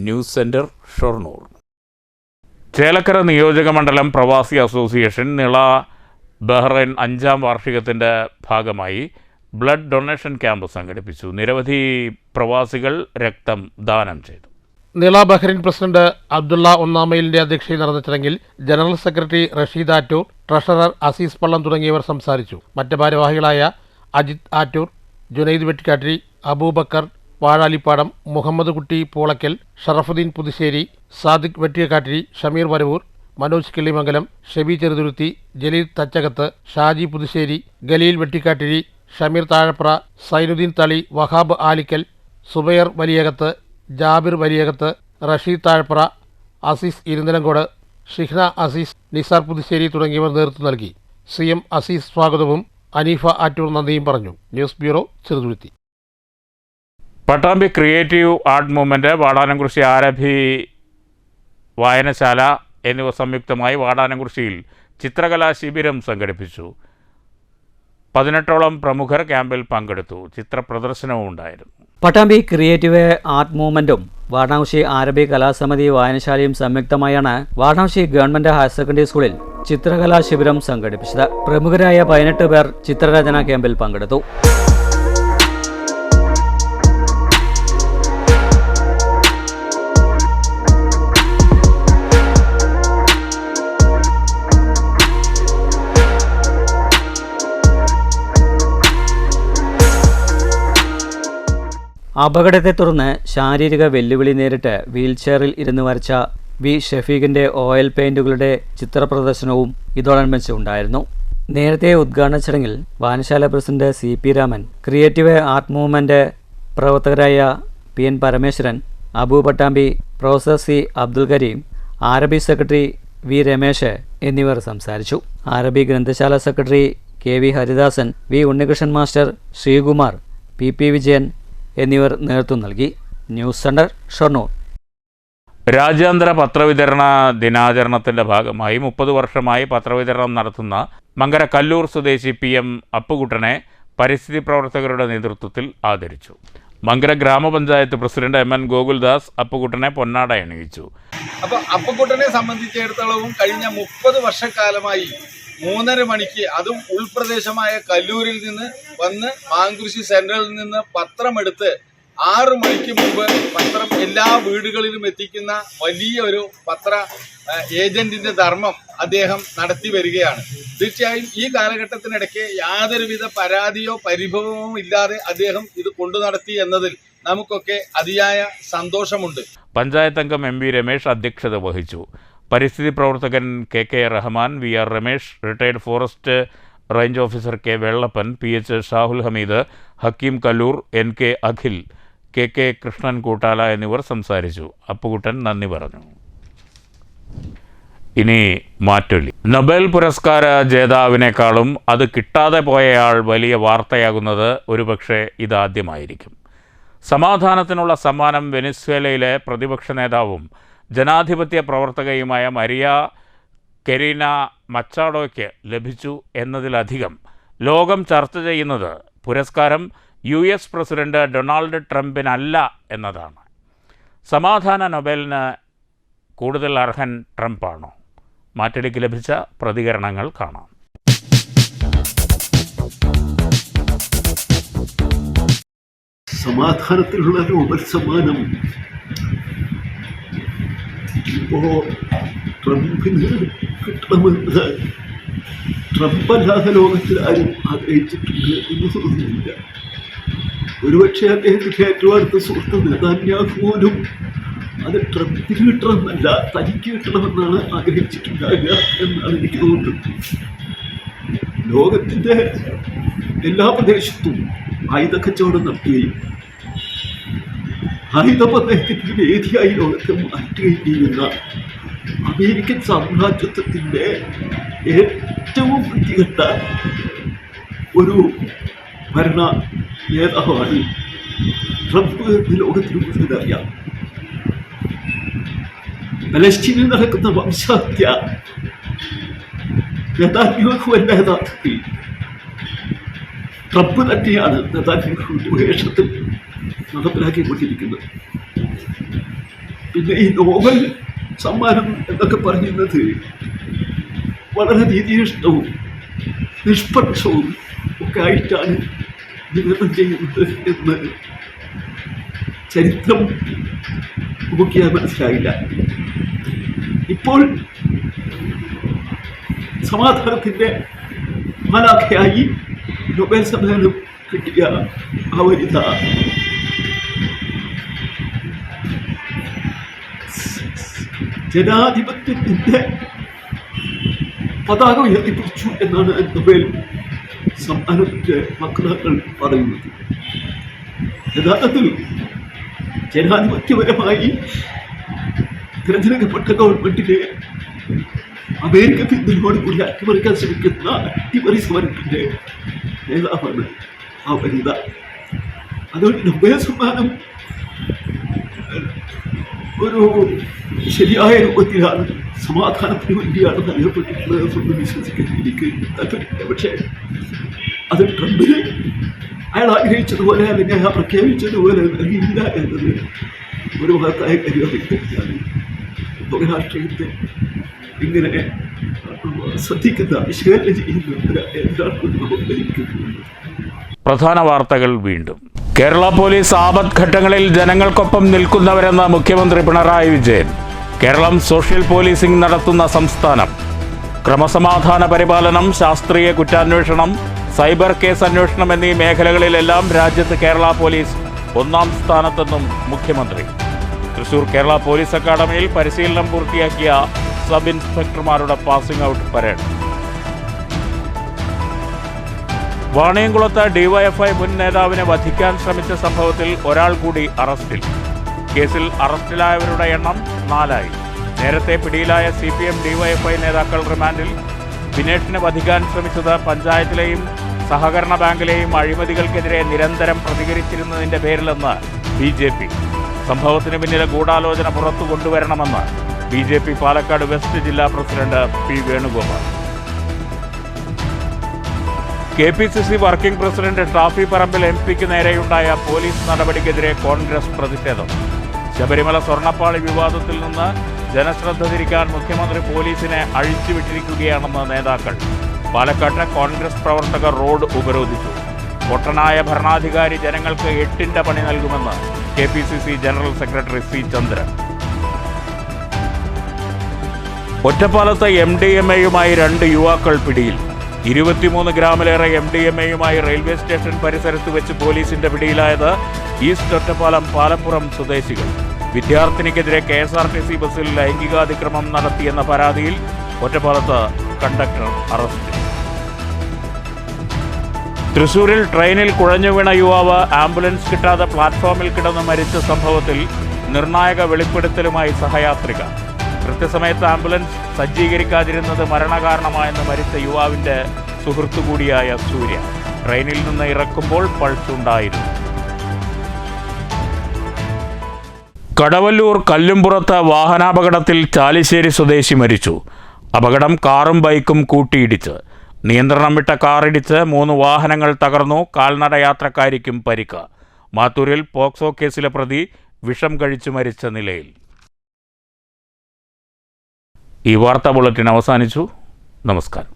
News centre, Shoranur. ചേലക്കര നിയോജക മണ്ഡലം പ്രവാസി അസോസിയേഷൻ നിള ബഹ്റൈൻ 5ാം വാർഷികത്തിൻ്റെ ഭാഗമായി ബ്ലഡ് ഡൊണേഷൻ ക്യാമ്പ് സംഘടിപ്പിച്ചു. നിരവധി പ്രവാസികൾ രക്തം ദാനം ചെയ്തു. നിള ബഹ്റൈൻ പ്രസിഡന്റ് അബ്ദുള്ള ഒന്നാമയിലിന്റെ അധ്യക്ഷതയിൽ നടന്ന ചടങ്ങിൽ general secretary Rasheed Attoor, treasurer Azeez Pallam തുടങ്ങിയവർ സംസാരിച്ചു. മറ്റ് ഭാരവാഹികളായ അജിത് ആറ്റൂർ, ജുനൈദ് വെട്ടിക്കാട്ടിരി, അബൂബക്കർ വാഴാലിപ്പാടം, മുഹമ്മദ് കുട്ടി പൂളക്കൽ, ഷറഫുദ്ദീൻ പുതുശ്ശേരി, സാദിഖ് വെട്ടിക്കാട്ടിരി, ഷമീർ വരവൂർ, മനോജ് കിള്ളിമംഗലം, ഷെബി ചെറുതുരുത്തി, ജലീൽ തച്ചകത്ത്, ഷാജി പുതുശ്ശേരി, ഗലീൽ വെട്ടിക്കാട്ടിരി, ഷമീർ താഴപ്ര, സൈനുദ്ദീൻ തളി, വഹാബ് ആലിക്കൽ, സുബൈർ വലിയകത്ത്, ജാബിർ വലിയകത്ത്, റഷീദ് താഴപ്ര, അസീസ് ഇരുനിലങ്കോട്, ഷിഹ്ന അസീസ്, നിസാർ പുതുശ്ശേരി തുടങ്ങിയവർ നേതൃത്വം നൽകി. CM അസീസ് സ്വാഗതവും അനീഫ ആറ്റൂർ നന്ദിയും പറഞ്ഞു. News bureau, Cheruthuruthy. Pattambi creative art movement, Vadanamkurissi Arabhi വായനശാല എന്നിവ സംയുക്തമായി വാടാനംകുറിശിയിൽ ചിത്രകലാ ശിബിരം സംഘടിപ്പിച്ചു. 18ഓളം പ്രമുഖർ ക്യാമ്പിൽ പങ്കെടുത്തു. ചിത്രപ്രദർശനവും ഉണ്ടായിരുന്നു. പട്ടാമ്പി ക്രിയേറ്റീവ് ആർട്ട് മൂവ്മെൻറ്റും വാടാനംകുറിശി ആരബി കലാസമിതി വായനശാലയും സംയുക്തമായാണ് വാടാനംകുറിശി ഗവൺമെന്റ് ഹയർ സെക്കൻഡറി സ്കൂളിൽ ചിത്രകലാ ശിബിരം സംഘടിപ്പിച്ചത്. പ്രമുഖരായ 18 പേർ ചിത്രരചനാ ക്യാമ്പിൽ പങ്കെടുത്തു. അപകടത്തെ തുടർന്ന് ശാരീരിക വെല്ലുവിളി നേരിട്ട് വീൽചെയറിൽ ഇരുന്ന് വരച്ച വി ഷഫീഖിൻ്റെ ഓയിൽ പെയിൻറ്റുകളുടെ ചിത്രപ്രദർശനവും ഇതോടനുബന്ധിച്ച് ഉണ്ടായിരുന്നു. നേരത്തെ ഉദ്ഘാടന ചടങ്ങിൽ വായനശാല president CP Raman, creative art movement പ്രവർത്തകരായ PN Parameswaran, Abu Pattambi, professor C Abdul Kareem, Aarabi secretary V Ramesh എന്നിവർ സംസാരിച്ചു. ആരബി ഗ്രന്ഥശാല secretary KV Haridasan, V Unnikrishnan master, Sreekumar, PP Vijayan എന്നിവർ നേതൃത്വം നൽകി. News centre, Shoranur. രാജ്യാന്തര പത്രവിതരണ ദിനാചരണത്തിൻ്റെ ഭാഗമായി 30 വർഷമായി പത്രവിതരണം നടത്തുന്ന മങ്കര കല്ലൂർ സ്വദേശി PM അപ്പുകുട്ടനെ പരിസ്ഥിതി പ്രവർത്തകരുടെ നേതൃത്വത്തിൽ ആദരിച്ചു. മങ്കര ഗ്രാമപഞ്ചായത്ത് പ്രസിഡന്റ് MN ഗോകുൽദാസ് അപ്പുകുട്ടനെ പൊന്നാട അണിയിച്ചു. അപ്പോൾ അപ്പുകുട്ടനെ സംബന്ധിച്ചിടത്തോളവും കഴിഞ്ഞ 30 വർഷക്കാലമായി 3:30 മണിക്ക്, അതും ഉൾപ്രദേശമായ കല്ലൂരിൽ നിന്ന് വന്ന് മാങ്കുരിശി സെൻട്രലിൽ നിന്ന് പത്രമെടുത്ത് 6 മണിക്ക് മുമ്പ് പത്രം എല്ലാ വീടുകളിലും എത്തിക്കുന്ന വലിയ ഒരു പത്ര ഏജന്റിന്റെ ധർമ്മം അദ്ദേഹം നടത്തി വരികയാണ്. തീർച്ചയായും ഈ കാലഘട്ടത്തിനിടയ്ക്ക് യാതൊരുവിധ പരാതിയോ പരിഭവമോ ഇല്ലാതെ അദ്ദേഹം ഇത് കൊണ്ടു നടത്തി എന്നതിൽ നമുക്കൊക്കെ അതിയായ സന്തോഷമുണ്ട്. പഞ്ചായത്ത് അംഗം MV രമേശ് അധ്യക്ഷത വഹിച്ചു. പരിസ്ഥിതി പ്രവർത്തകൻ KK Rahman, VR Ramesh, retired forest range officer K Vellappan, PH Shahul Hameed, Hakeem Kallur, NK Akhil, KK Krishnan Koottala എന്നിവർ സംസാരിച്ചു. അപ്പുകുട്ടൻ നന്ദി പറഞ്ഞു. ഇനി മാറ്റൊലി. നൊബേൽ പുരസ്കാര ജേതാവിനേക്കാളും അത് കിട്ടാതെ പോയയാൾ വലിയ വാർത്തയാകുന്നത് ഒരുപക്ഷെ ഇതാദ്യമായിരിക്കും. സമാധാനത്തിനുള്ള സമ്മാനം വെനിസ്വേലയിലെ പ്രതിപക്ഷ നേതാവും ജനാധിപത്യ പ്രവർത്തകയുമായ മരിയ കെരീന മച്ചാഡോയ്ക്ക് ലഭിച്ചു എന്നതിലധികം ലോകം ചർച്ച ചെയ്യുന്നത് പുരസ്കാരം US പ്രസിഡന്റ് ഡൊണാൾഡ് ട്രംപിനല്ല എന്നതാണ്. സമാധാന നൊബേലിന് കൂടുതൽ അർഹൻ ട്രംപാണോ? മാറ്റലിക്ക് ലഭിച്ച പ്രതികരണങ്ങൾ കാണാം. സമാധാനത്തിലുള്ള നോബൽ സമ്മാനം ഇപ്പോ ട്രംപിന് കിട്ടണമെന്ന് ട്രംപല്ലാതെ ലോകത്തിൽ ആരും ആഗ്രഹിച്ചിട്ടുണ്ട് എന്ന് തോന്നുന്നില്ല. ഒരുപക്ഷെ അദ്ദേഹത്തിന്റെ ഏറ്റവും അടുത്ത സുഹൃത്ത് നെതന്യാഹു പോലും അത് ട്രംപിന് കിട്ടണമെന്നല്ല, തനിക്ക് കിട്ടണമെന്നാണ് ആഗ്രഹിച്ചിട്ടുണ്ടാകുക എന്നാണ് എനിക്ക് തോന്നുന്നത്. ലോകത്തിൻ്റെ എല്ലാ പ്രദേശത്തും ആയുധ കച്ചവടം നടത്തുകയും ആയുധപദ്ധതിക്ക് വേദിയായി ലോകത്തെ മാറ്റുകയും ചെയ്യുന്ന അമേരിക്കൻ സാമ്രാജ്യത്വത്തിൻ്റെ ഏറ്റവും വൃത്തികെട്ട ഒരു ഭരണ നേതാവാണ് ട്രംപ് എന്ന് ലോകത്തിന് മുഴുവൻ അറിയാം. പലസ്തീനിൽ നടക്കുന്ന വംശഹത്യ നെതാന്യാഹുവിൻ്റെ യഥാർത്ഥത്തിൽ ട്രംപ് തന്നെയാണ് നെതാന്യാഹുവിൻ്റെ വേഷത്തിൽ നടപ്പിലാക്കിക്കൊണ്ടിരിക്കുന്നത്. പിന്നെ ഈ നോബൽ സമ്മാനം എന്നൊക്കെ പറയുന്നത് വളരെ നീതിനിഷ്ഠവും നിഷ്പക്ഷവും ഒക്കെ ആയിട്ടാണ് വിതരണം ചെയ്യുന്നത് എന്ന് ചരിത്രം നോക്കിയാൽ മനസ്സിലായില്ല. ഇപ്പോൾ സമാധാനത്തിൻ്റെ മാലാഖയായി നൊബേൽ സമ്മാനം കിട്ടിയ ആ വനിത ജനാധിപത്യത്തിൻ്റെ പതാക ഉയർത്തിപ്പിടിച്ചു എന്നാണ് നൊബേൽ സമ്മാനത്തിൻ്റെ വക്താക്കൾ പറയുന്നത്. യഥാർത്ഥത്തിൽ ജനാധിപത്യപരമായി തിരഞ്ഞെടുക്കപ്പെട്ട ഗവൺമെന്റിനെ അമേരിക്ക പിന്തുണയോടുകൂടി അട്ടിമറിക്കാൻ ശ്രമിക്കുന്ന അട്ടിമറി സമരത്തിൻ്റെ നേതാവാണ് ആ വനിത. അതുകൊണ്ട് നൊബേൽ സമ്മാനം ഒരു ശരിയായ രൂപത്തിലാണ് സമാധാനത്തിന് വേണ്ടിയാണ് നൽകപ്പെട്ടിട്ടുള്ളത് എന്ന് വിശ്വസിക്കാൻ എനിക്ക് താല്പര്യമില്ല. പക്ഷേ അത് ട്രംപിന് അയാൾ ആഗ്രഹിച്ചതുപോലെ അല്ലെങ്കിൽ അയാൾ പ്രഖ്യാപിച്ചതുപോലെ നൽകിയില്ല എന്നത് ഒരു മഹത്തായ കാര്യമാണ്. ലോകരാഷ്ട്രീയത്തെ ഇങ്ങനെ ശ്രദ്ധിക്കുന്ന വിശകലനം ചെയ്യുന്ന എല്ലാവർക്കും പ്രധാന വാർത്തകൾ വീണ്ടും. കേരള പോലീസ് ആപത്ഘട്ടങ്ങളിൽ ജനങ്ങൾക്കൊപ്പം നിൽക്കുന്നവരെന്ന് മുഖ്യമന്ത്രി പിണറായി വിജയൻ. കേരളം സോഷ്യൽ പോലീസിംഗ് നടത്തുന്ന സംസ്ഥാനം. ക്രമസമാധാന പരിപാലനം, ശാസ്ത്രീയ കുറ്റാന്വേഷണം, സൈബർ കേസ് അന്വേഷണം എന്നീ മേഖലകളിലെല്ലാം രാജ്യത്ത് കേരള പോലീസ് ഒന്നാം സ്ഥാനത്തെന്നും മുഖ്യമന്ത്രി. തൃശൂർ കേരള പോലീസ് അക്കാദമിയിൽ പരിശീലനം പൂർത്തിയാക്കിയ സബ് ഇൻസ്പെക്ടർമാരുടെ പാസിംഗ് ഔട്ട് പരേഡ്. വാണിയംകുളത്ത് ഡിവൈഎഫ്ഐ മുൻ നേതാവിനെ വധിക്കാൻ ശ്രമിച്ച സംഭവത്തിൽ ഒരാൾ കൂടി അറസ്റ്റിൽ. കേസിൽ അറസ്റ്റിലായവരുടെ എണ്ണം 4ആയി. നേരത്തെ പിടിയിലായ CPM ഡിവൈഎഫ്ഐ നേതാക്കൾ റിമാൻഡിൽ. ബിനേഷിനെ വധിക്കാൻ ശ്രമിച്ചത് പഞ്ചായത്തിലെയും സഹകരണ ബാങ്കിലെയും അഴിമതികൾക്കെതിരെ നിരന്തരം പ്രതികരിച്ചിരുന്നതിന്റെ പേരിലെന്ന് BJP. സംഭവത്തിന് പിന്നിലെ ഗൂഢാലോചന പുറത്തു കൊണ്ടുവരണമെന്ന് BJP പാലക്കാട് വെസ്റ്റ് ജില്ലാ president P. Venugopal. KPCC working president Shafi Parambil MP-ക്ക് നേരെയുണ്ടായ പോലീസ് നടപടിക്കെതിരെ കോൺഗ്രസ് പ്രതിഷേധം. ശബരിമല സ്വർണ്ണപ്പാളി വിവാദത്തിൽ നിന്ന് ജനശ്രദ്ധ തിരിക്കാൻ മുഖ്യമന്ത്രി പോലീസിനെ അഴിച്ചുവിട്ടിരിക്കുകയാണെന്ന് നേതാക്കൾ. പാലക്കാട്ട് കോൺഗ്രസ് പ്രവർത്തകർ റോഡ് ഉപരോധിച്ചു. പൊട്ടനായ ഭരണാധികാരി ജനങ്ങൾക്ക് 8ന്റെ പണി നൽകുമെന്ന് KPCC ജനറൽ സെക്രട്ടറി C. ചന്ദ്രൻ. ഒറ്റപ്പാലത്ത് MDMA-യുമായി 2 യുവാക്കൾ പിടിയിൽ. 23 ഗ്രാമിലേറെ MDMA-യുമായി റെയിൽവേ സ്റ്റേഷൻ പരിസരത്ത് വെച്ച് പോലീസിന്റെ പിടിയിലായത് ഈസ്റ്റ് ഒറ്റപ്പാലം പാലപ്പുറം സ്വദേശികൾ. വിദ്യാർത്ഥിനിക്കെതിരെ KSRTC ബസ്സിൽ ലൈംഗികാതിക്രമം നടത്തിയെന്ന പരാതിയിൽ ഒറ്റപ്പാലത്ത് കണ്ടക്ടർ അറസ്റ്റിൽ. തൃശൂരിൽ ട്രെയിനിൽ കുഴഞ്ഞുവീണ യുവാവ് ആംബുലൻസ് കിട്ടാതെ പ്ലാറ്റ്ഫോമിൽ കിടന്ന് മരിച്ച സംഭവത്തിൽ നിർണായക വെളിപ്പെടുത്തലുമായി സഹയാത്രിക. കൃത്യസമയത്ത് ആംബുലൻസ് സജ്ജീകരിക്കാതിരുന്നത് മരണകാരണമായെന്ന് മരിച്ച യുവാവിൻ്റെ സുഹൃത്തുകൂടിയായ സൂര്യ. ട്രെയിനിൽ നിന്ന് ഇറക്കുമ്പോൾ പൾസ് ഉണ്ടായിരുന്നു. കടവല്ലൂർ കല്ലുംപുറത്ത് വാഹനാപകടത്തിൽ ചാലിശ്ശേരി സ്വദേശി മരിച്ചു. അപകടം കാറും ബൈക്കും കൂട്ടിയിടിച്ച്. നിയന്ത്രണം വിട്ട കാറിടിച്ച് 3 വാഹനങ്ങൾ തകർന്നു. കാൽനട യാത്രക്കാരിക്കും പരിക്ക്. മാത്തൂരിൽ പോക്സോ കേസിലെ പ്രതി വിഷം കഴിച്ചു മരിച്ച നിലയിൽ. ഈ വാർത്താ ബുള്ളറ്റിൻ അവസാനിച്ചു. നമസ്കാരം.